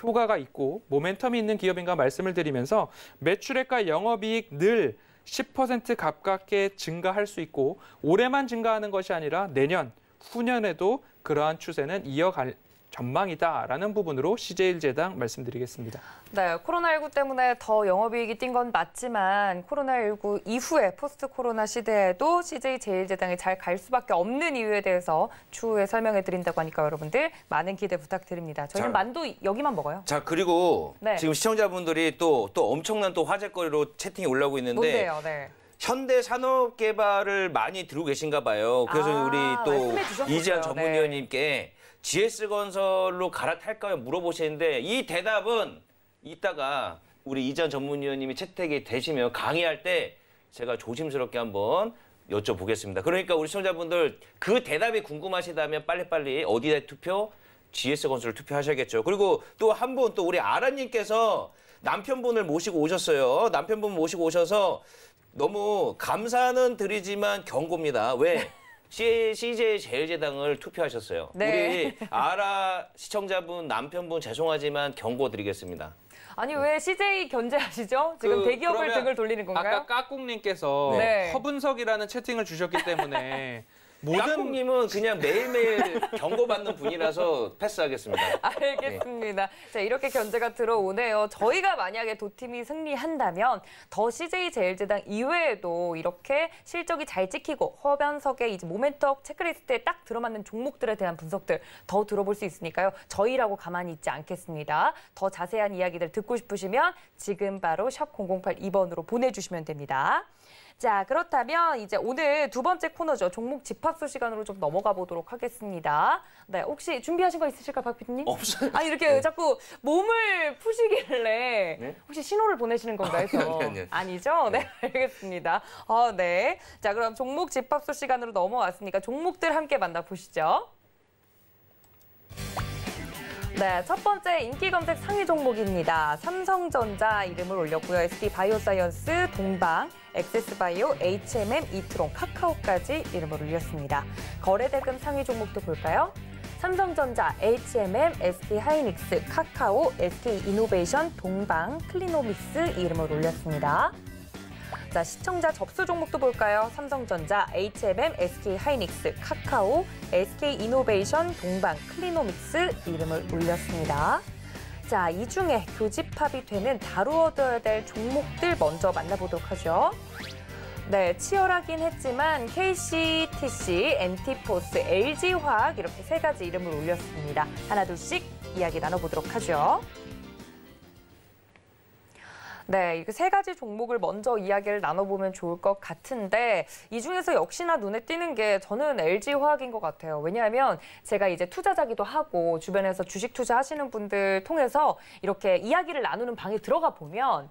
효과가 있고 모멘텀이 있는 기업인가 말씀을 드리면서 매출액과 영업이익 늘 10% 가깝게 증가할 수 있고 올해만 증가하는 것이 아니라 내년, 후년에도 그러한 추세는 이어갈 전망이다라는 부분으로 CJ제일제당 말씀드리겠습니다. 네, 코로나19 때문에 더 영업이익이 뛴 건 맞지만 코로나19 이후에 포스트 코로나 시대에도 CJ제일제당이 잘 갈 수밖에 없는 이유에 대해서 추후에 설명해 드린다고 하니까 여러분들 많은 기대 부탁드립니다. 저희는 만두 여기만 먹어요. 자, 그리고 네. 지금 시청자분들이 또 엄청난 또 화제거리로 채팅이 올라오고 있는데 뭔데요? 네. 현대산업개발을 많이 들고 계신가 봐요. 그래서 우리 또 말씀해 주셨었어요. 이재한 전문위원님께 GS건설로 갈아탈까요? 물어보시는데 이 대답은 이따가 우리 이재한 전문위원님이 채택이 되시면 강의할 때 제가 조심스럽게 한번 여쭤보겠습니다. 그러니까 우리 시청자분들 그 대답이 궁금하시다면 빨리빨리 어디에 투표? GS건설을 투표하셔야겠죠. 그리고 또 한 분 또 우리 아라님께서 남편분을 모시고 오셨어요. 남편분 모시고 오셔서 너무 감사는 드리지만 경고입니다. 왜? CJ제일제당을 투표하셨어요. 네. 우리 아라 시청자분, 남편분 죄송하지만 경고 드리겠습니다. 아니 왜 CJ 견제하시죠? 지금 대기업을 등을 돌리는 건가요? 아까 까꿍님께서 네. 허분석이라는 채팅을 주셨기 때문에 까꿍님은 그냥 매일매일 경고받는 분이라서 패스하겠습니다. 알겠습니다. 자, 이렇게 견제가 들어오네요. 저희가 만약에 도팀이 승리한다면 더 CJ제일제당 이외에도 이렇게 실적이 잘 찍히고 허변석의 이제 모멘텀 체크리스트에 딱 들어맞는 종목들에 대한 분석들 더 들어볼 수 있으니까요. 저희라고 가만히 있지 않겠습니다. 더 자세한 이야기들 듣고 싶으시면 지금 바로 샵 0082번으로 보내주시면 됩니다. 자, 그렇다면 이제 오늘 두 번째 코너죠. 종목 집합수 시간으로 좀 넘어가 보도록 하겠습니다. 네, 혹시 준비하신 거 있으실까요, 박 PD님? 없어요. 아니, 이렇게 자꾸 몸을 푸시길래 혹시 신호를 보내시는 건가요? 아니요. 아니죠? 네, 알겠습니다. 네. 자, 그럼 종목 집합수 시간으로 넘어왔으니까 종목들 함께 만나보시죠. 네, 첫 번째 인기 검색 상위 종목입니다. 삼성전자 이름을 올렸고요. SK바이오사이언스, 동방, 엑세스바이오, HMM, 이트론, 카카오까지 이름을 올렸습니다. 거래대금 상위 종목도 볼까요? 삼성전자, HMM, SK하이닉스, 카카오, SK이노베이션, 동방, 클리노믹스 이름을 올렸습니다. 자, 시청자 접수 종목도 볼까요? 삼성전자, HMM, SK하이닉스, 카카오, SK이노베이션, 동방, 클리노믹스 이름을 올렸습니다. 자, 이 중에 교집합이 되는 다루어둬야 될 종목들 먼저 만나보도록 하죠. 네, 치열하긴 했지만 KCTC, NT포스, LG화학 이렇게 세 가지 이름을 올렸습니다. 하나 둘씩 이야기 나눠보도록 하죠. 네, 이렇게 세 가지 종목을 먼저 이야기를 나눠보면 좋을 것 같은데 이 중에서 역시나 눈에 띄는 게 저는 LG화학인 것 같아요. 왜냐하면 제가 이제 투자자기도 하고 주변에서 주식 투자하시는 분들 통해서 이렇게 이야기를 나누는 방에 들어가 보면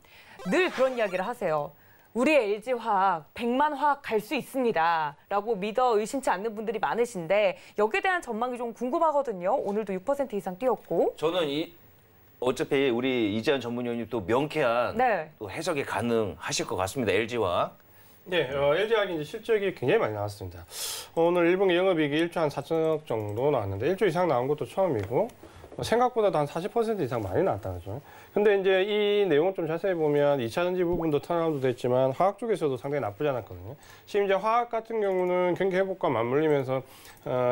늘 그런 이야기를 하세요. 우리 LG화학 100만 화학 갈 수 있습니다. 라고 믿어 의심치 않는 분들이 많으신데 여기에 대한 전망이 좀 궁금하거든요. 오늘도 6% 이상 뛰었고. 저는 어차피 우리 이재현 전문위원님 또 명쾌한 네. 또 해석이 가능하실 것 같습니다. LG화학. 네, LG화학이 이제 실적이 굉장히 많이 나왔습니다. 오늘 1분기 영업이익이 1조 한 4천억 정도 나왔는데 1조 이상 나온 것도 처음이고 생각보다도 한 40% 이상 많이 나왔다 그죠. 근데 이제 이 내용을 좀 자세히 보면 2차 전지 부분도 턴어라운드 됐지만 화학 쪽에서도 상당히 나쁘지 않았거든요. 지금 이제 화학 같은 경우는 경기 회복과 맞물리면서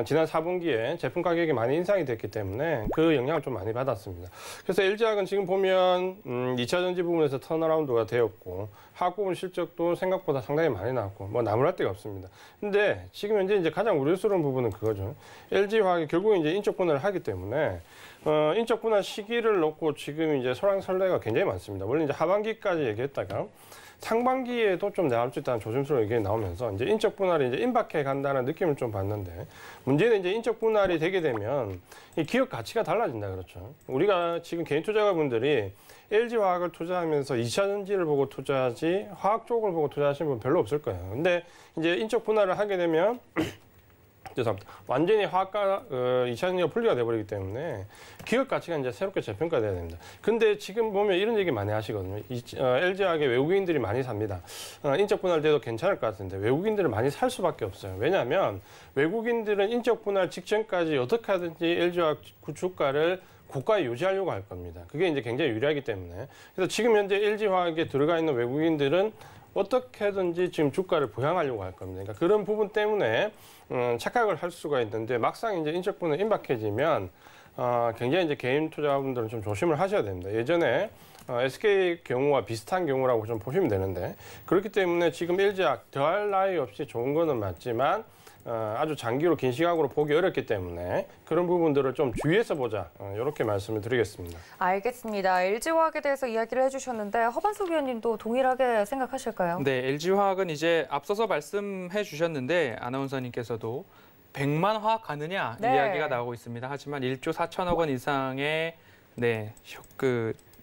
지난 4분기에 제품 가격이 많이 인상이 됐기 때문에 그 영향을 좀 많이 받았습니다. 그래서 LG화학은 지금 보면 2차 전지 부분에서 턴어라운드가 되었고 화학 부분 실적도 생각보다 상당히 많이 나왔고 뭐 나무랄 데가 없습니다. 근데 지금 현재 이제 가장 우려스러운 부분은 그거죠. LG화학이 결국은 이제 인적 분할을 하기 때문에 인적 분할 시기를 놓고 지금 이제 설왕설래가 굉장히 많습니다. 원래 이제 하반기까지 얘기했다가 상반기에도 좀 나올 수 있다는 조심스러운 의견이 나오면서 이제 인적 분할이 이제 임박해 간다는 느낌을 좀 받는데 문제는 이제 인적 분할이 되게 되면 이 기업 가치가 달라진다 그렇죠. 우리가 지금 개인 투자가분들이 LG화학을 투자하면서 2차 전지를 보고 투자하지 화학 쪽을 보고 투자하시는 분 별로 없을 거예요. 근데 이제 인적 분할을 하게 되면 죄송합니다. 완전히 화학과 2차 전지가 분리가 돼버리기 때문에 기업 가치가 이제 새롭게 재평가돼야 됩니다. 근데 지금 보면 이런 얘기 많이 하시거든요. LG화학에 외국인들이 많이 삽니다. 인적 분할돼도 괜찮을 것 같은데 외국인들을 많이 살 수밖에 없어요. 왜냐하면 외국인들은 인적 분할 직전까지 어떻게 하든지 LG화학 주가를 고가에 유지하려고 할 겁니다. 그게 이제 굉장히 유리하기 때문에. 그래서 지금 현재 LG화학에 들어가 있는 외국인들은 어떻게든지 지금 주가를 부양하려고 할 겁니다. 그러니까 그런 부분 때문에 착각을 할 수가 있는데 막상 이제 인적 분할이 임박해지면 굉장히 이제 개인 투자자분들은 좀 조심을 하셔야 됩니다. 예전에 SK 경우와 비슷한 경우라고 좀 보시면 되는데 그렇기 때문에 지금 LG화학 더할 나위 없이 좋은 거는 맞지만 아주 장기로 긴 시각으로 보기 어렵기 때문에 그런 부분들을 좀 주의해서 보자 이렇게 말씀을 드리겠습니다. 알겠습니다. LG화학에 대해서 이야기를 해주셨는데 허반석 위원님도 동일하게 생각하실까요? 네, LG화학은 이제 앞서서 말씀해 주셨는데 아나운서님께서도 100만 화학 가느냐 네. 이야기가 나오고 있습니다. 하지만 1조 4천억 원 이상의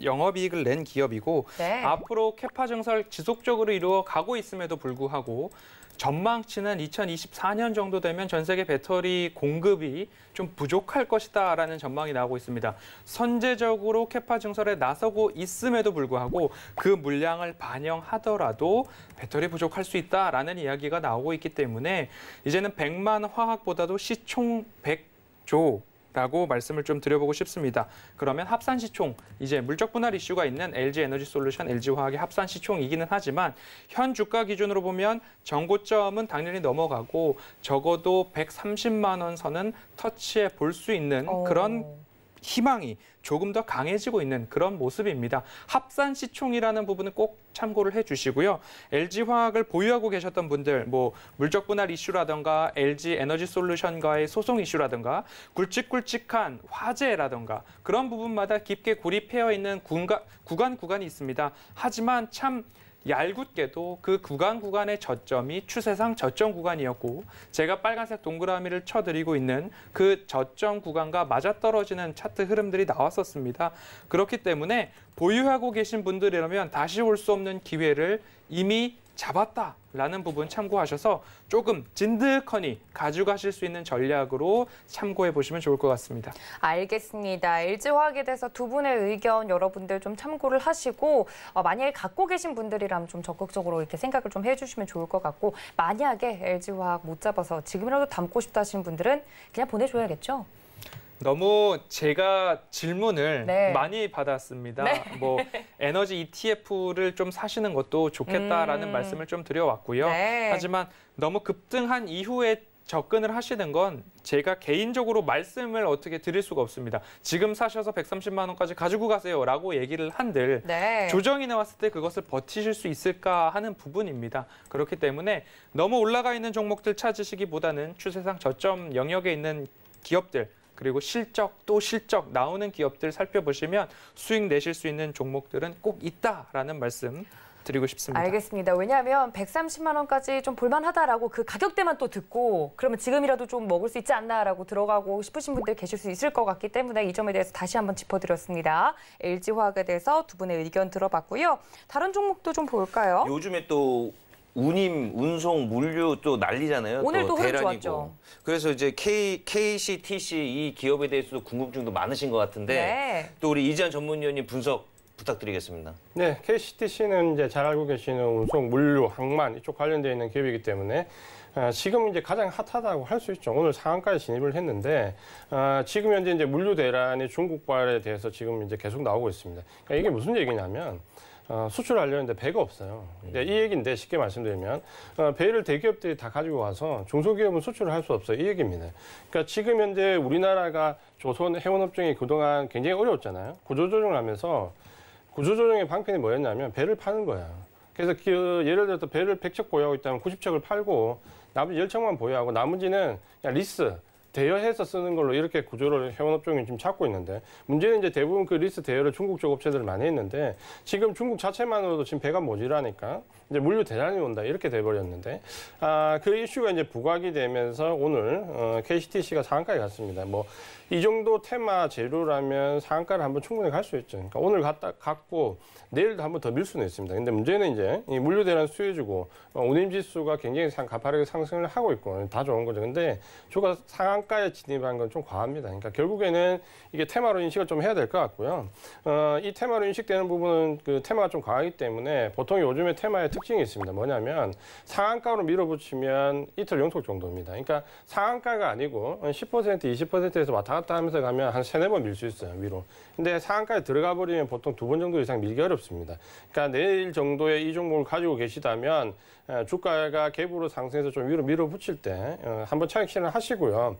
영업이익을 낸 기업이고 네. 앞으로 캐파 증설 지속적으로 이루어 가고 있음에도 불구하고 전망치는 2024년 정도 되면 전 세계 배터리 공급이 좀 부족할 것이다라는 전망이 나오고 있습니다. 선제적으로 캐파 증설에 나서고 있음에도 불구하고 그 물량을 반영하더라도 배터리 부족할 수 있다라는 이야기가 나오고 있기 때문에 이제는 100만 화학보다도 시총 100조 라고 말씀을 좀 드려보고 싶습니다. 그러면 합산 시총, 이제 물적 분할 이슈가 있는 LG에너지솔루션, LG화학의 합산 시총이기는 하지만 현 주가 기준으로 보면 정고점은 당연히 넘어가고 적어도 130만 원 선은 터치해 볼 수 있는 그런 희망이 조금 더 강해지고 있는 그런 모습입니다. 합산 시총이라는 부분은 꼭 참고를 해주시고요. LG화학을 보유하고 계셨던 분들, 뭐 물적 분할 이슈라든가 LG 에너지솔루션과의 소송 이슈라든가 굵직굵직한 화재라든가 그런 부분마다 깊게 고립되어 있는 구간이 있습니다. 하지만 참 얄궂게도 그 구간의 저점이 추세상 저점 구간이었고 제가 빨간색 동그라미를 쳐드리고 있는 그 저점 구간과 맞아떨어지는 차트 흐름들이 나왔었습니다. 그렇기 때문에 보유하고 계신 분들이라면 다시 올 수 없는 기회를 이미 잡았다라는 부분 참고하셔서 조금 진득하니 가져가실 수 있는 전략으로 참고해 보시면 좋을 것 같습니다. 알겠습니다. LG화학에 대해서 두 분의 의견 여러분들 좀 참고를 하시고 만약에 갖고 계신 분들이라면 좀 적극적으로 이렇게 생각을 좀 해주시면 좋을 것 같고 만약에 LG화학 못 잡아서 지금이라도 담고 싶다 하시는 분들은 그냥 보내줘야겠죠? 너무 제가 질문을 네. 많이 받았습니다. 네. 뭐 에너지 ETF를 좀 사시는 것도 좋겠다라는 말씀을 좀 드려왔고요. 네. 하지만 너무 급등한 이후에 접근을 하시는 건 제가 개인적으로 말씀을 어떻게 드릴 수가 없습니다. 지금 사셔서 130만 원까지 가지고 가세요라고 얘기를 한들 네. 조정이 나왔을 때 그것을 버티실 수 있을까 하는 부분입니다. 그렇기 때문에 너무 올라가 있는 종목들 찾으시기보다는 추세상 저점 영역에 있는 기업들 그리고 실적 또 실적 나오는 기업들 살펴보시면 수익 내실 수 있는 종목들은 꼭 있다라는 말씀 드리고 싶습니다. 알겠습니다. 왜냐하면 130만 원까지 좀 볼만하다라고 그 가격대만 또 듣고 그러면 지금이라도 좀 먹을 수 있지 않나라고 들어가고 싶으신 분들 계실 수 있을 것 같기 때문에 이 점에 대해서 다시 한번 짚어드렸습니다. LG화학에 대해서 두 분의 의견 들어봤고요. 다른 종목도 좀 볼까요? 요즘에 또 운임, 운송, 물류 또 난리잖아요. 오늘 또 흐름 대란이고. 좋았죠. 그래서 이제 KCTC 이 기업에 대해서도 궁금증도 많으신 것 같은데 네. 또 우리 이지한 전문위원님 분석 부탁드리겠습니다. 네, KCTC는 이제 잘 알고 계시는 운송, 물류, 항만 이쪽 관련되어 있는 기업이기 때문에 지금 이제 가장 핫하다고 할 수 있죠. 오늘 상한가에 진입을 했는데 지금 현재 이제 물류 대란이 중국발에 대해서 지금 이제 계속 나오고 있습니다. 그러니까 이게 무슨 얘기냐면 수출하려는데 배가 없어요. 이 얘기인데 쉽게 말씀드리면 배를 대기업들이 다 가지고 와서 중소기업은 수출을 할 수 없어요. 이 얘기입니다. 그러니까 지금 현재 우리나라가 조선 해운업종이 그동안 굉장히 어려웠잖아요. 구조조정을 하면서 구조조정의 방편이 뭐였냐면 배를 파는 거야. 그래서 예를 들어서 배를 100척 보유하고 있다면 90척을 팔고 나머지 10척만 보유하고 나머지는 그냥 리스, 대여해서 쓰는 걸로 이렇게 구조를 해운업종이 지금 찾고 있는데 문제는 이제 대부분 그 리스 대여를 중국 쪽 업체들을 많이 했는데 지금 중국 자체만으로도 지금 배가 모자라니까 이제 물류 대란이 온다 이렇게 돼버렸는데 그 이슈가 이제 부각이 되면서 오늘 KCTC가 상한가에 갔습니다. 뭐 이 정도 테마 재료라면 상한가를 한번 충분히 갈 수 있죠. 그러니까 오늘 갔고 내일도 한번 더 밀 수는 있습니다. 근데 문제는 이제 이 물류 대란 수혜주고 운임 지수가 굉장히 가파르게 상승을 하고 있고 다 좋은 거죠. 근데 주가 상한가에 진입한 건 좀 과합니다. 그러니까 결국에는 이게 테마로 인식을 좀 해야 될 것 같고요. 이 테마로 인식되는 부분은 그 테마가 좀 강하기 때문에 보통 요즘에 테마의 특징이 있습니다. 뭐냐면 상한가로 밀어붙이면 이틀 연속 정도입니다. 그러니까 상한가가 아니고 10%, 20%에서 왔다 갔다 하면서 가면 한 3-4번 밀 수 있어요, 위로. 근데 상한가에 들어가 버리면 보통 2번 정도 이상 밀기 어렵습니다. 그러니까 내일 정도의 이 종목을 가지고 계시다면 주가가 갭으로 상승해서 좀 위로 밀어붙일 때 한번 차익 실현 하시고요.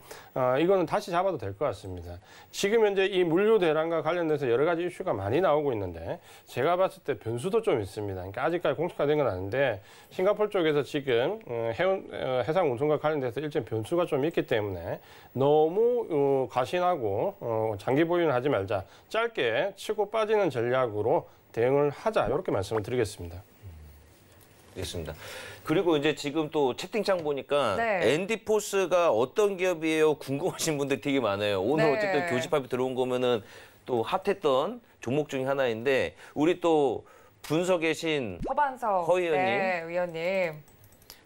이거는 다시 잡아도 될 것 같습니다. 지금 현재 이 물류 대란과 관련돼서 여러 가지 이슈가 많이 나오고 있는데 제가 봤을 때 변수도 좀 있습니다. 그러니까 아직까지 공식화된 건 아닌데 싱가포르 쪽에서 지금 해상 운송과 관련돼서 일정 변수가 좀 있기 때문에 너무 과신하고 장기 보유는 하지 말자. 짧게 치고 빠지는 전략으로 대응을 하자. 이렇게 말씀을 드리겠습니다. 알겠습니다. 그리고 이제 지금 또 채팅창 보니까 네. 엔디포스가 어떤 기업이에요? 궁금하신 분들 되게 많아요. 오늘 네. 어쨌든 교집합이 들어온 거면은 또 핫했던 종목 중에 하나인데 우리 또 분석의 신 허반석 허 의원님. 네, 의원님.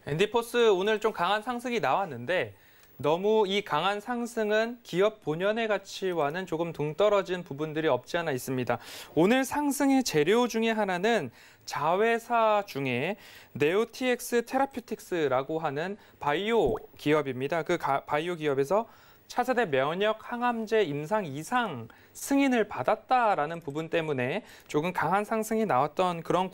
엔디포스 오늘 좀 강한 상승이 나왔는데 너무 이 강한 상승은 기업 본연의 가치와는 조금 동떨어진 부분들이 없지 않아 있습니다. 오늘 상승의 재료 중에 하나는 자회사 중에 네오티엑스 테라퓨틱스라고 하는 바이오 기업입니다. 그 바이오 기업에서 차세대 면역 항암제 임상 이상 승인을 받았다라는 부분 때문에 조금 강한 상승이 나왔던 그런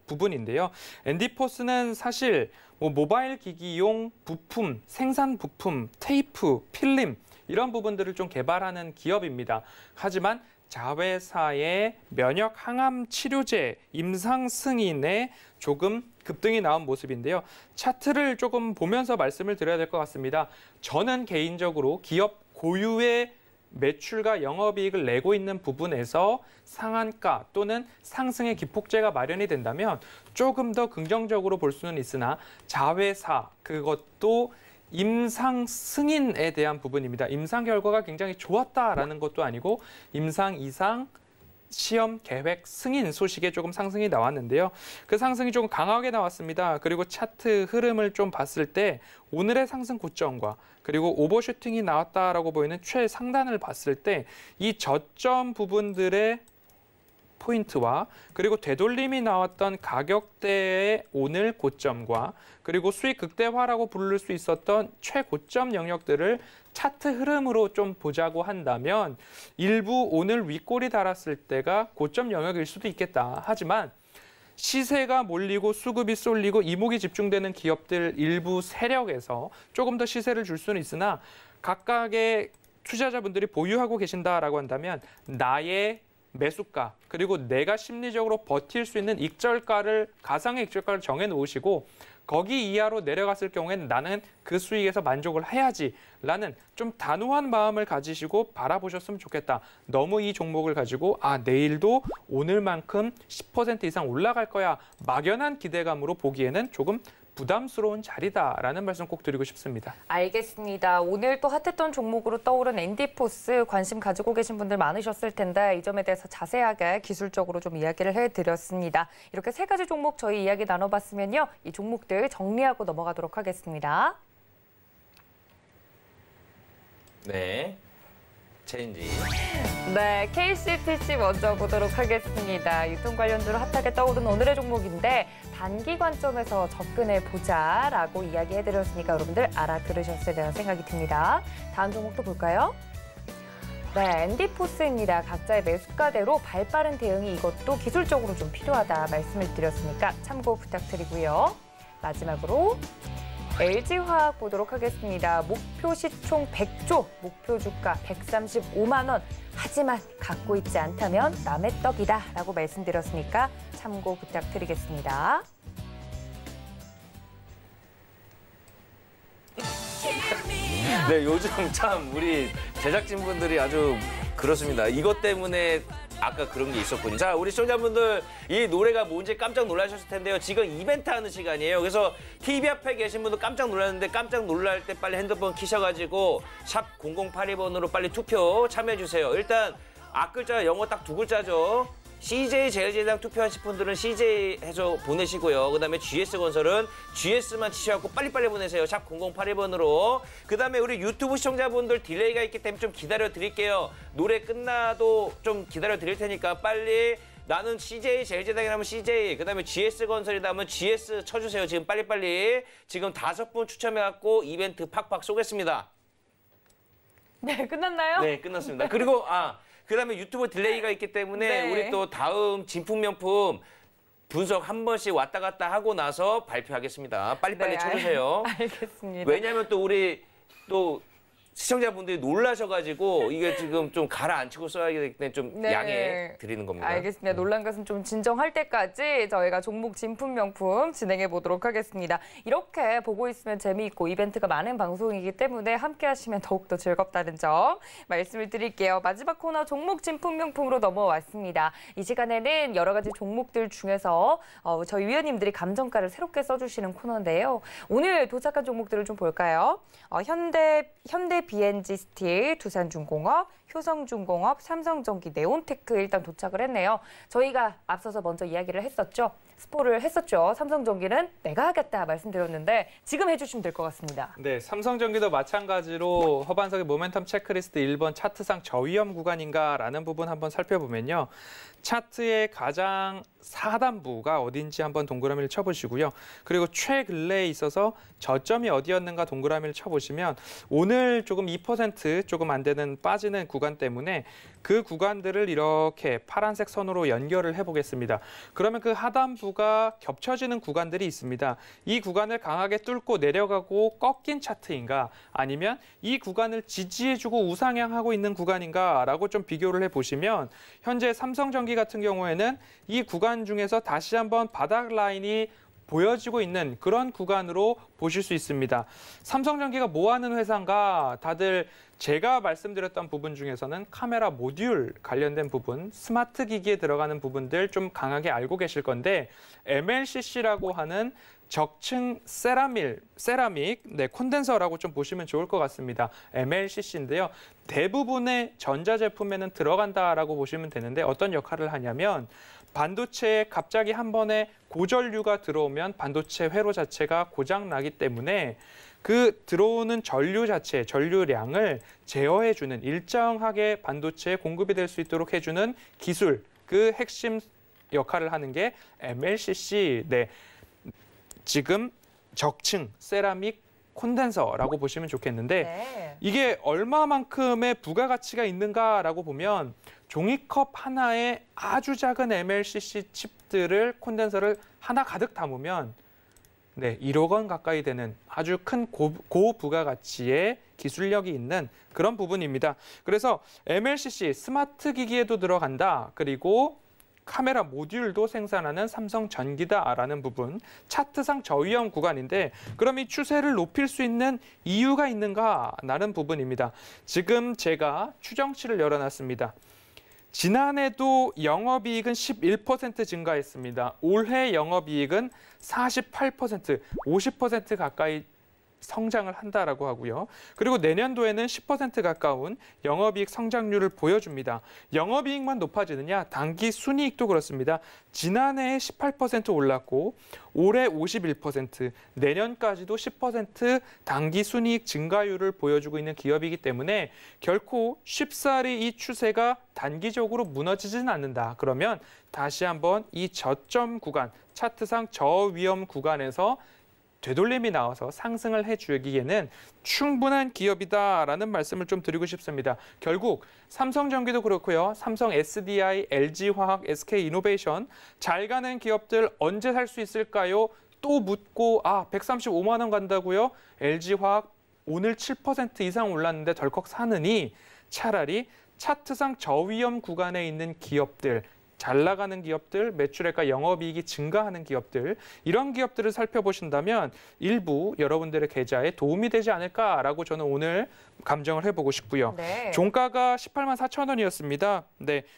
부분인데요. 엔디포스는 사실 모바일 기기용 부품, 생산 부품, 테이프, 필름 이런 부분들을 좀 개발하는 기업입니다. 하지만 자회사의 면역 항암 치료제 임상 승인에 조금 급등이 나온 모습인데요. 차트를 조금 보면서 말씀을 드려야 될 것 같습니다. 저는 개인적으로 기업 고유의 매출과 영업이익을 내고 있는 부분에서 상한가 또는 상승의 기폭제가 마련이 된다면 조금 더 긍정적으로 볼 수는 있으나 자회사 그것도 임상 승인에 대한 부분입니다. 임상 결과가 굉장히 좋았다라는 것도 아니고 임상 이상 시험 계획 승인 소식에 조금 상승이 나왔는데요. 그 상승이 조금 강하게 나왔습니다. 그리고 차트 흐름을 좀 봤을 때 오늘의 상승 고점과 그리고 오버슈팅이 나왔다라고 보이는 최상단을 봤을 때 이 저점 부분들의 포인트와 그리고 되돌림이 나왔던 가격대의 오늘 고점과 그리고 수익 극대화라고 부를 수 있었던 최고점 영역들을 차트 흐름으로 좀 보자고 한다면 일부 오늘 윗골이 달았을 때가 고점 영역일 수도 있겠다. 하지만 시세가 몰리고 수급이 쏠리고 이목이 집중되는 기업들 일부 세력에서 조금 더 시세를 줄 수는 있으나 각각의 투자자분들이 보유하고 계신다라고 한다면 나의 매수가 그리고 내가 심리적으로 버틸 수 있는 익절가를 가상의 익절가를 정해 놓으시고 거기 이하로 내려갔을 경우에는 나는 그 수익에서 만족을 해야지라는 좀 단호한 마음을 가지시고 바라보셨으면 좋겠다. 너무 이 종목을 가지고 내일도 오늘만큼 10% 이상 올라갈 거야 막연한 기대감으로 보기에는 조금 부담스러운 자리다라는 말씀 꼭 드리고 싶습니다. 알겠습니다. 오늘 또 핫했던 종목으로 떠오른 엔디포스 관심 가지고 계신 분들 많으셨을 텐데 이 점에 대해서 자세하게 기술적으로 좀 이야기를 해드렸습니다. 이렇게 세 가지 종목 저희 이야기 나눠봤으면요. 이 종목들 정리하고 넘어가도록 하겠습니다. 네. 체인지. 네, KCTC 먼저 보도록 하겠습니다. 유통 관련주로 핫하게 떠오른 오늘의 종목인데 단기 관점에서 접근해 보자라고 이야기해드렸으니까 여러분들 알아들으셨을 거라는 생각이 듭니다. 다음 종목도 볼까요? 네, 엔디포스입니다. 각자의 매수가대로 발빠른 대응이 이것도 기술적으로 좀 필요하다 말씀을 드렸으니까 참고 부탁드리고요. 마지막으로 LG화학 보도록 하겠습니다. 목표 시총 100조, 목표 주가 135만 원. 하지만 갖고 있지 않다면 남의 떡이다라고 말씀드렸으니까 참고 부탁드리겠습니다. 네, 요즘 참 우리 제작진분들이 아주 그렇습니다. 이것 때문에 아까 그런 게 있었군요. 자, 우리 시청자분들 이 노래가 뭔지 깜짝 놀라셨을 텐데요. 지금 이벤트 하는 시간이에요. 그래서 TV 앞에 계신 분도 깜짝 놀랐는데 깜짝 놀랄 때 빨리 핸드폰 키셔가지고 샵 0082번으로 빨리 투표 참여해주세요. 일단 앞글자 영어 딱 두 글자죠. CJ 제일제당 투표하신 분들은 CJ 해서 보내시고요. 그다음에 GS건설은 GS만 치셔갖고 빨리빨리 보내세요. 샵 0082번으로. 그다음에 우리 유튜브 시청자분들 딜레이가 있기 때문에 좀 기다려 드릴게요. 노래 끝나도 좀 기다려 드릴 테니까 빨리 나는 CJ 제일제당이라면 CJ, 그다음에 GS건설이다 하면 GS 쳐주세요. 지금 빨리빨리. 지금 5분 추첨해갖고 이벤트 팍팍 쏘겠습니다. 네, 끝났나요? 네, 끝났습니다. 그리고 그다음에 유튜브 딜레이가 있기 때문에 네. 우리 또 다음 진품 명품 분석 한 번씩 왔다 갔다 하고 나서 발표하겠습니다. 빨리빨리 네, 쳐주세요. 알겠습니다. 왜냐하면 또 우리 또 시청자분들이 놀라셔가지고 이게 지금 좀 가라앉히고 써야 되기 때문에 좀 네. 양해 드리는 겁니다. 알겠습니다. 놀란 것은 좀 진정할 때까지 저희가 종목 진품 명품 진행해 보도록 하겠습니다. 이렇게 보고 있으면 재미있고 이벤트가 많은 방송이기 때문에 함께 하시면 더욱더 즐겁다는 점 말씀을 드릴게요. 마지막 코너 종목 진품 명품으로 넘어왔습니다. 이 시간에는 여러 가지 종목들 중에서 저희 위원님들이 감정가를 새롭게 써주시는 코너인데요. 오늘 도착한 종목들을 좀 볼까요? 현대 BNG 스틸, 두산중공업, 효성중공업, 삼성전기, 네온테크 일단 도착을 했네요. 저희가 앞서서 먼저 이야기를 했었죠. 스포를 했었죠. 삼성전기는 내가 하겠다 말씀드렸는데 지금 해주시면 될 것 같습니다. 네, 삼성전기도 마찬가지로 허반석의 모멘텀 체크리스트 1번 차트상 저위험 구간인가라는 부분 한번 살펴보면요. 차트의 가장 하단부가 어딘지 한번 동그라미를 쳐보시고요. 그리고 최근래에 있어서 저점이 어디였는가 동그라미를 쳐보시면 오늘 조금 2% 조금 안 되는 빠지는 구간 때문에 그 구간들을 이렇게 파란색 선으로 연결을 해보겠습니다. 그러면 그 하단부가 겹쳐지는 구간들이 있습니다. 이 구간을 강하게 뚫고 내려가고 꺾인 차트인가 아니면 이 구간을 지지해주고 우상향하고 있는 구간인가라고 좀 비교를 해보시면 현재 삼성전기 같은 경우에는 이 구간 중에서 다시 한번 바닥 라인이 보여지고 있는 그런 구간으로 보실 수 있습니다. 삼성전기가 뭐 하는 회사인가? 다들 제가 말씀드렸던 부분 중에서는 카메라 모듈 관련된 부분, 스마트 기기에 들어가는 부분들 좀 강하게 알고 계실 건데 MLCC라고 하는 적층 세라믹 콘덴서라고 좀 보시면 좋을 것 같습니다. MLCC인데요. 대부분의 전자제품에는 들어간다라고 보시면 되는데 어떤 역할을 하냐면 반도체에 갑자기 한 번에 고전류가 들어오면 반도체 회로 자체가 고장나기 때문에 그 들어오는 전류량을 제어해주는 일정하게 반도체에 공급이 될 수 있도록 해주는 기술, 그 핵심 역할을 하는 게 MLCC, 지금 적층 세라믹 콘덴서라고 보시면 좋겠는데 이게 얼마만큼의 부가가치가 있는가라고 보면 종이컵 하나에 아주 작은 MLCC 칩들을 콘덴서를 하나 가득 담으면 1억 원 가까이 되는 아주 큰 고부가가치의 기술력이 있는 그런 부분입니다. 그래서 MLCC 스마트 기기에도 들어간다. 그리고 카메라 모듈도 생산하는 삼성전기다라는 부분, 차트상 저위험 구간인데 그럼 이 추세를 높일 수 있는 이유가 있는가라는 부분입니다. 지금 제가 추정치를 열어놨습니다. 지난해도 영업이익은 11% 증가했습니다. 올해 영업이익은 48%, 50% 가까이 성장을 한다라고 하고요. 그리고 내년도에는 10% 가까운 영업이익 성장률을 보여줍니다. 영업이익만 높아지느냐? 당기 순이익도 그렇습니다. 지난해에 18% 올랐고 올해 51%, 내년까지도 10% 당기 순이익 증가율을 보여주고 있는 기업이기 때문에 결코 쉽사리 이 추세가 단기적으로 무너지지는 않는다. 그러면 다시 한번 이 저점 구간, 차트상 저위험 구간에서 되돌림이 나와서 상승을 해주기에는 충분한 기업이다라는 말씀을 좀 드리고 싶습니다. 결국 삼성전기도 그렇고요. 삼성 SDI, LG화학, SK이노베이션 잘 가는 기업들 언제 살 수 있을까요? 또 묻고 135만 원 간다고요? LG화학 오늘 7% 이상 올랐는데 덜컥 사느니 차라리 차트상 저위험 구간에 있는 기업들, 잘 나가는 기업들, 매출액과 영업이익이 증가하는 기업들, 이런 기업들을 살펴보신다면 일부 여러분들의 계좌에 도움이 되지 않을까라고 저는 오늘 감정을 해보고 싶고요. 종가가 18만 4천 원이었습니다.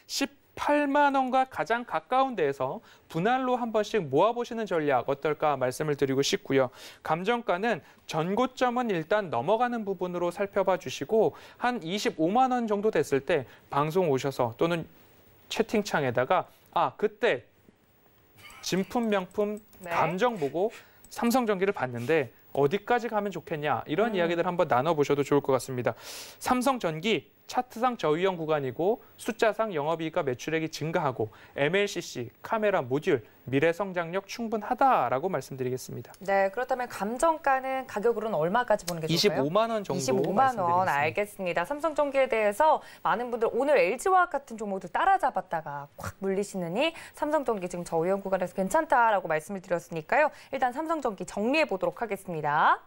18만 원과 가장 가까운 데에서 분할로 한 번씩 모아보시는 전략 어떨까 말씀을 드리고 싶고요. 감정가는 전고점은 일단 넘어가는 부분으로 살펴봐 주시고 한 25만 원 정도 됐을 때 방송 오셔서 또는 채팅창에다가 그때 진품 명품 감정 보고 삼성전기를 봤는데 어디까지 가면 좋겠냐 이런 이야기들 한번 나눠보셔도 좋을 것 같습니다. 삼성전기 차트상 저위험 구간이고 숫자상 영업이익과 매출액이 증가하고 MLCC 카메라 모듈 미래 성장력 충분하다라고 말씀드리겠습니다. 네, 그렇다면 감정가는 가격으로는 얼마까지 보는 게 좋을까요? 25만 원 정도 25만 원, 알겠습니다. 삼성전기에 대해서 많은 분들 오늘 LG화학 같은 종목들 따라잡았다가 확 물리시느니 삼성전기 지금 저위험 구간에서 괜찮다라고 말씀을 드렸으니까요. 일단 삼성전기 정리해 보도록 하겠습니다.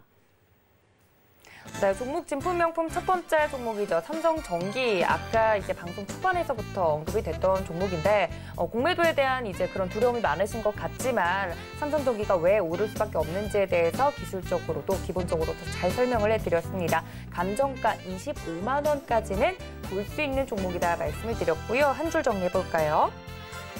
네, 종목 진품 명품 첫 번째 종목이죠. 삼성전기. 아까 이제 방송 초반에서부터 언급이 됐던 종목인데 공매도에 대한 이제 그런 두려움이 많으신 것 같지만 삼성전기가 왜 오를 수밖에 없는지에 대해서 기술적으로도 기본적으로도 잘 설명을 해드렸습니다. 감정가 25만 원까지는 볼 수 있는 종목이다 말씀을 드렸고요. 한 줄 정리해 볼까요?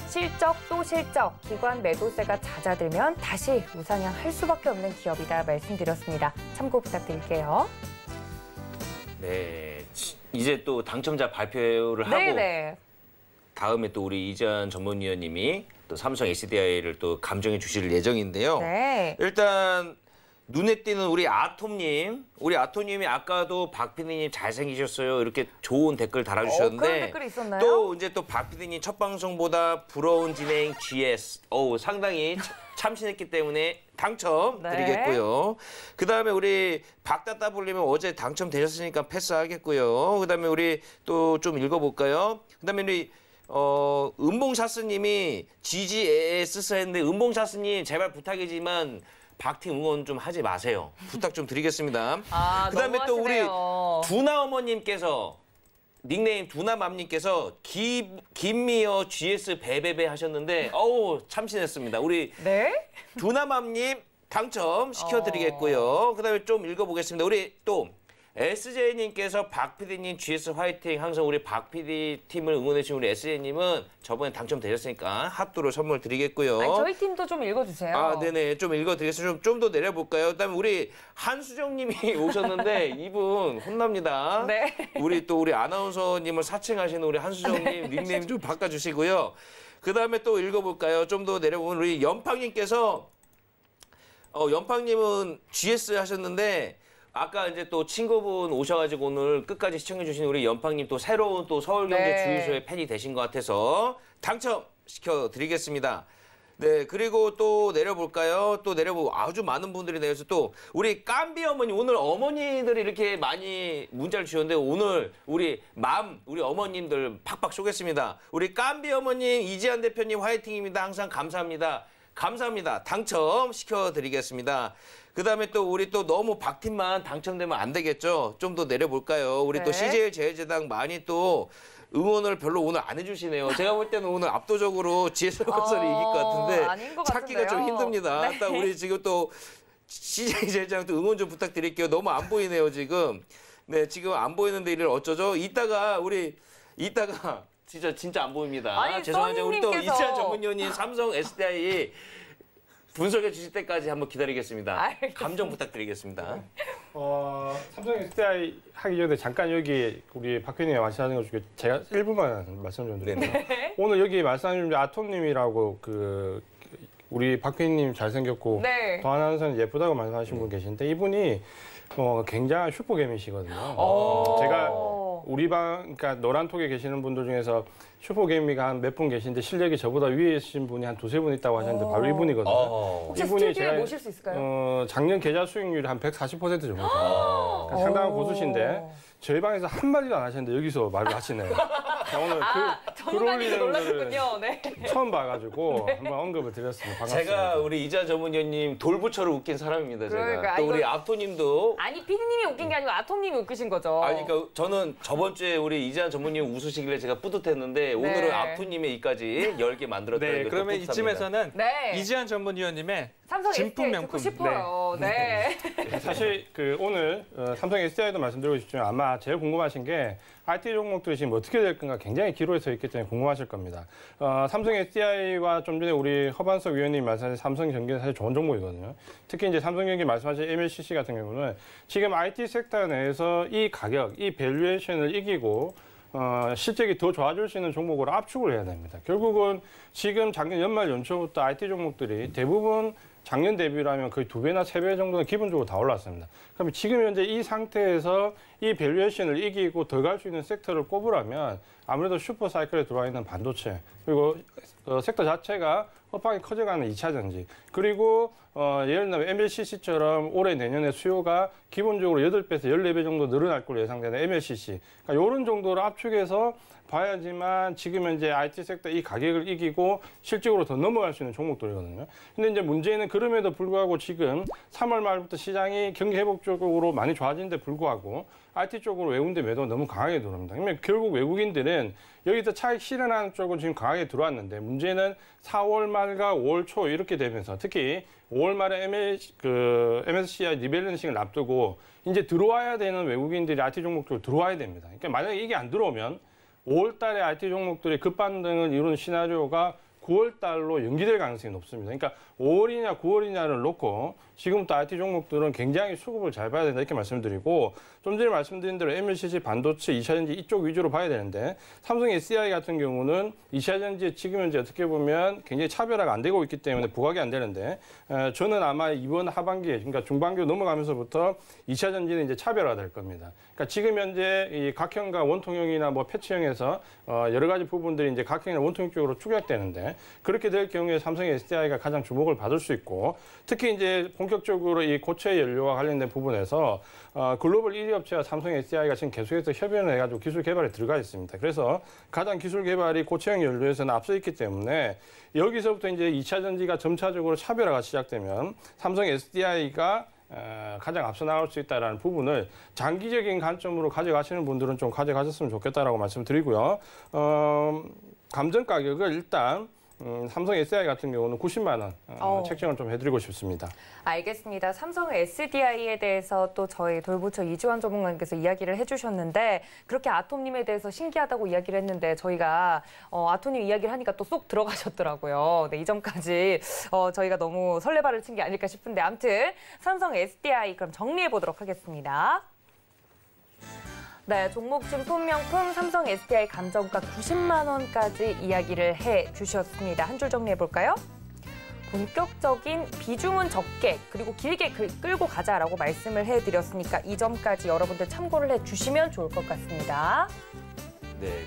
실적 또 실적, 기관 매도세가 잦아들면 다시 우상향할 수밖에 없는 기업이다 말씀드렸습니다. 참고 부탁드릴게요. 네, 이제 또 당첨자 발표를 하고 다음에 또 우리 이재환 전문위원님이 또 삼성 SDI를 또 감정해 주실 예정인데요. 일단 눈에 띄는 우리 아톰님이 아까도 박 PD님 잘생기셨어요. 이렇게 좋은 댓글 달아주셨는데 그런 댓글이 있었나요? 또 이제 또 박 PD님 첫 방송보다 부러운 진행 GS 상당히 참신했기 때문에 당첨 드리겠고요. 그다음에 우리 박다따블님은 어제 당첨되셨으니까 패스하겠고요. 그다음에 우리 또 좀 읽어볼까요? 그다음에 우리 은봉샤스님이 GGSS 했는데 은봉샤스님 제발 부탁이지만 박팀 응원 좀 하지 마세요. 부탁 좀 드리겠습니다. 그다음에 또 우리 두나 어머님께서 닉네임 두나맘님께서 김미어 GS 베베베 하셨는데 참신했습니다. 우리 두나맘님 당첨 시켜드리겠고요. 그다음에 좀 읽어보겠습니다. 우리 또 SJ님께서 박 PD님 GS 화이팅. 항상 우리 박 PD 팀을 응원해주신 우리 SJ님은 저번에 당첨되셨으니까 핫도그 선물 드리겠고요. 아니, 저희 팀도 좀 읽어주세요. 아, 네네. 좀 읽어드리겠습니다. 좀 더 내려볼까요? 그다음에 우리 한수정님이 오셨는데 이분 혼납니다. 네. 우리 아나운서님을 사칭하시는 우리 한수정님 닉네임 좀 바꿔주시고요. 그다음에 또 읽어볼까요? 좀 더 내려보면 우리 연팡님께서 연팡님은 GS 하셨는데 아까 이제 또 친구분 오셔가지고 오늘 끝까지 시청해주신 우리 연팡님 또 새로운 또 서울경제주유소의 팬이 되신 것 같아서 당첨시켜드리겠습니다. 네, 그리고 또 내려볼까요? 또 내려보고 아주 많은 분들이 내려서 또 우리 깜비 어머니, 오늘 어머니들이 이렇게 많이 문자를 주셨는데 오늘 우리 어머님들 팍팍 쏘겠습니다. 우리 깜비 어머님, 이지한 대표님 화이팅입니다. 항상 감사합니다. 감사합니다. 당첨시켜드리겠습니다. 그다음에 또 우리 또 너무 박팀만 당첨되면 안 되겠죠? 좀 더 내려볼까요? 우리 또 CJL 제일제당 많이 또 응원을 별로 오늘 안 해주시네요. 제가 볼 때는 오늘 압도적으로 GS 건설이 이길 것 같은데 아닌 것 찾기가 좀 같은데요. 힘듭니다. 네. 딱 우리 지금 또 CJ 제일제당 또 응원 좀 부탁드릴게요. 너무 안 보이네요 지금. 네, 지금 안 보이는데 이를 어쩌죠? 이따가 진짜 안 보입니다. 아니, 죄송하지만 우리 또 써니님께서- 이지한 전문위원님 삼성 SDI 분석해 주실 때까지 한번 기다리겠습니다. 알겠습니다. 감정 부탁드리겠습니다. 삼성 SDI 하기 전에 잠깐 여기 우리 박 PD님 말씀하신 것 중에 제가 1분만 말씀 좀 드릴게요. 오늘 여기 말씀하신 아톰님이라고 우리 박 PD님 잘생겼고 네. 더 아나운서는 예쁘다고 말씀하신 분 계신데 이분이 굉장한 슈퍼개미시거든요. 제가 우리 그러니까 노란톡에 계시는 분들 중에서 슈퍼개미가 한 몇 분 계신데 실력이 저보다 위에 계신 분이 한 두세 분 있다고 하셨는데 바로 이분이거든요. 혹시 스튜디오에 모실 수 있을까요? 작년 계좌 수익률이 한 140% 정도 돼요. 그러니까 상당한 고수신데 저희 방에서 한마디도 안 하셨는데 여기서 말을 하시네요. 오늘 전문가님이 놀라셨군요. 네. 처음 봐가지고 한번 언급을 드렸습니다. 반갑습니다. 제가 우리 이지한 전문위원님 돌부처럼 웃긴 사람입니다. 제가. 그러니까, 또 우리 이거- 앞토님도 아니, 피디님이 웃긴 게 아니고 아톰님이 웃기신 거죠. 아니, 그러니까 저는 저번 주에 우리 이지한 전문위원 웃으시길래 제가 뿌듯했는데 오늘은 앞토님의 이까지 10개 만들었다는 네, 것도 그러면 뿌듯합니다. 이쯤에서는 네. 이지한 전문위원님의 삼성 진품 SDI 명품. 듣고 싶어요. 네. 사실 오늘 삼성 SDI도 말씀드리고 싶지만 아마 제일 궁금하신 게 IT 종목들이 지금 어떻게 될 건가 굉장히 기로에 서 있기 때문에 궁금하실 겁니다. 삼성 SDI와 좀 전에 우리 허반석 위원님이 말씀하신 삼성전기는 사실 좋은 종목이거든요. 특히 이제 삼성전기 말씀하신 MLCC 같은 경우는 지금 IT 섹터 내에서 이 가격, 이 밸류에이션을 이기고 실적이 더 좋아질 수 있는 종목으로 압축을 해야 됩니다. 결국은 지금 작년 연말 연초부터 IT 종목들이 대부분 작년 대비라면 거의 2배나 3배 정도는 기본적으로 다 올랐습니다. 그럼 지금 현재 이 상태에서 이 밸류에이션을 이기고 더 갈 수 있는 섹터를 꼽으라면 아무래도 슈퍼사이클에 들어와 있는 반도체 그리고 섹터 자체가 허파가 커져가는 2차 전지 그리고 예를 들면 MLCC처럼 올해 내년에 수요가 기본적으로 8배에서 14배 정도 늘어날 걸로 예상되는 MLCC 그러니까 이런 정도로 압축해서 봐야지만 지금 현재 IT 섹터 이 가격을 이기고 실적으로 더 넘어갈 수 있는 종목들이거든요. 근데 이제 문제는 그럼에도 불구하고 지금 3월 말부터 시장이 경기 회복 쪽으로 많이 좋아지는데 불구하고 IT 쪽으로 외국인들 매도가 너무 강하게 들어옵니다. 그러면 결국 외국인들은 여기서 차익 실현하는 쪽은 지금 강하게 들어왔는데 문제는 4월 말과 5월 초 이렇게 되면서 특히 5월 말에 MSCI 리밸런싱을 앞두고 이제 들어와야 되는 외국인들이 IT 종목적으로 들어와야 됩니다. 그러니까 만약에 이게 안 들어오면 5월 달에 IT 종목들이 급반등을 이루는 시나리오가 9월 달로 연기될 가능성이 높습니다. 그러니까 5월이냐 9월이냐를 놓고 지금부터 IT 종목들은 굉장히 수급을 잘 봐야 된다 이렇게 말씀드리고 좀 전에 말씀드린 대로 MLCC, 반도체, 2차전지 이쪽 위주로 봐야 되는데 삼성 SDI 같은 경우는 2차전지에 지금 현재 어떻게 보면 굉장히 차별화가 안 되고 있기 때문에 부각이 안 되는데 저는 아마 이번 하반기에 그러니까 중반기 넘어가면서부터 2차전지는 이제 차별화 될 겁니다. 그러니까 지금 현재 이 각형과 원통형이나 뭐 패치형에서 여러 가지 부분들이 이제 각형이나 원통형 쪽으로 축약되는데 그렇게 될 경우에 삼성 SDI가 가장 주목을 받을 수 있고 특히 이제 본격적으로 이 고체 연료와 관련된 부분에서 글로벌 1위 업체와 삼성 SDI가 지금 계속해서 협의를 해가지고 기술 개발에 들어가 있습니다. 그래서 가장 기술 개발이 고체형 연료에서는 앞서 있기 때문에 여기서부터 이제 2차 전지가 점차적으로 차별화가 시작되면 삼성 SDI가 가장 앞서 나갈 수 있다는 부분을 장기적인 관점으로 가져가시는 분들은 좀 가져가셨으면 좋겠다라고 말씀드리고요. 감정 가격을 일단 삼성 SDI 같은 경우는 90만 원 책정을 좀 해드리고 싶습니다. 알겠습니다. 삼성 SDI에 대해서 또 저희 돌부처 이주환 전문가님께서 이야기를 해주셨는데 그렇게 아톰님에 대해서 신기하다고 이야기를 했는데 저희가 아톰님 이야기를 하니까 또 쏙 들어가셨더라고요. 네, 이 점까지 저희가 너무 설레발을 친 게 아닐까 싶은데 아무튼 삼성 SDI 그럼 정리해 보도록 하겠습니다. 네, 종목 증품 명품 삼성 SDI 감정가 90만 원까지 이야기를 해주셨습니다. 한 줄 정리해 볼까요? 본격적인 비중은 적게 그리고 길게 끌고 가자라고 말씀을 해드렸으니까 이 점까지 여러분들 참고를 해주시면 좋을 것 같습니다. 네,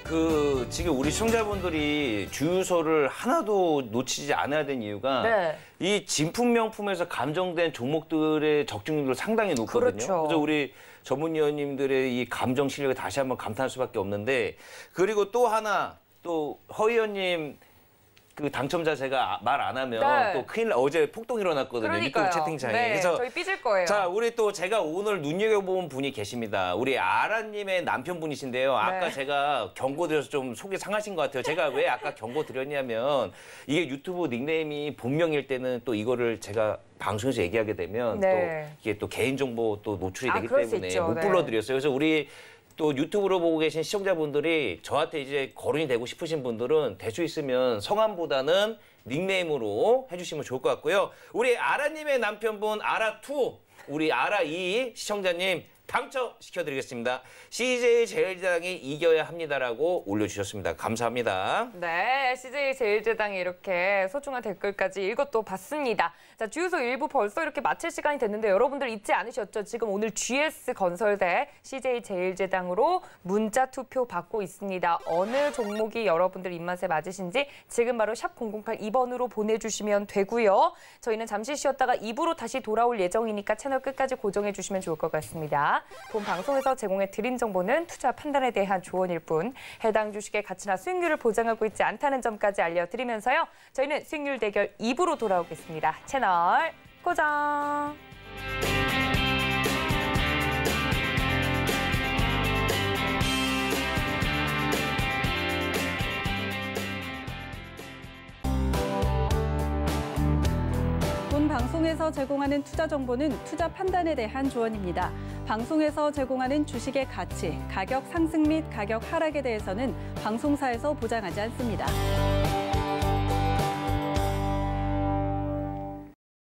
지금 우리 시청자분들이 주유소를 하나도 놓치지 않아야 되는 이유가 네. 이 진품 명품에서 감정된 종목들의 적중률도 상당히 높거든요. 그렇죠. 그래서 우리 전문위원님들의 이 감정 실력을 다시 한번 감탄할 수밖에 없는데 그리고 또 하나 또 허 의원님 그 당첨자 제가 말 안 하면 네. 또 큰일 어제 폭동 일어났거든요. 그러니까요. 유튜브 채팅창에. 네, 그래서 저희 삐질 거예요. 자, 우리 또 제가 오늘 눈여겨본 분이 계십니다. 우리 아라님의 남편분이신데요. 아까 네. 제가 경고 드려서 좀 속이 상하신 것 같아요. 제가 왜 아까 경고 드렸냐면 이게 유튜브 닉네임이 본명일 때는 또 이거를 제가 방송에서 얘기하게 되면 네. 또 이게 또 개인정보 또 노출이 되기 그럴 수 때문에 있죠. 못 네. 불러드렸어요. 그래서 우리 또 유튜브로 보고 계신 시청자분들이 저한테 이제 거론이 되고 싶으신 분들은 될 수 있으면 성함보다는 닉네임으로 해주시면 좋을 것 같고요. 우리 아라님의 남편분 아라2, 우리 아라2 시청자님 당첨시켜드리겠습니다. CJ 제일제당이 이겨야 합니다라고 올려주셨습니다. 감사합니다. 네, CJ 제일제당이 이렇게 소중한 댓글까지 읽어또 봤습니다. 자, 주유소 1부 벌써 이렇게 마칠 시간이 됐는데 여러분들 잊지 않으셨죠? 지금 오늘 GS건설대 CJ 제일제당으로 문자 투표 받고 있습니다. 어느 종목이 여러분들 입맛에 맞으신지 지금 바로 샵 008 2번으로 보내주시면 되고요. 저희는 잠시 쉬었다가 2부로 다시 돌아올 예정이니까 채널 끝까지 고정해 주시면 좋을 것 같습니다. 본 방송에서 제공해 드린 정보는 투자 판단에 대한 조언일 뿐 해당 주식의 가치나 수익률을 보장하고 있지 않다는 점까지 알려드리면서요. 저희는 수익률 대결 2부로 돌아오겠습니다. 채널 고정! 본 방송에서 제공하는 투자 정보는 투자 판단에 대한 조언입니다. 방송에서 제공하는 주식의 가치, 가격 상승 및 가격 하락에 대해서는 방송사에서 보장하지 않습니다.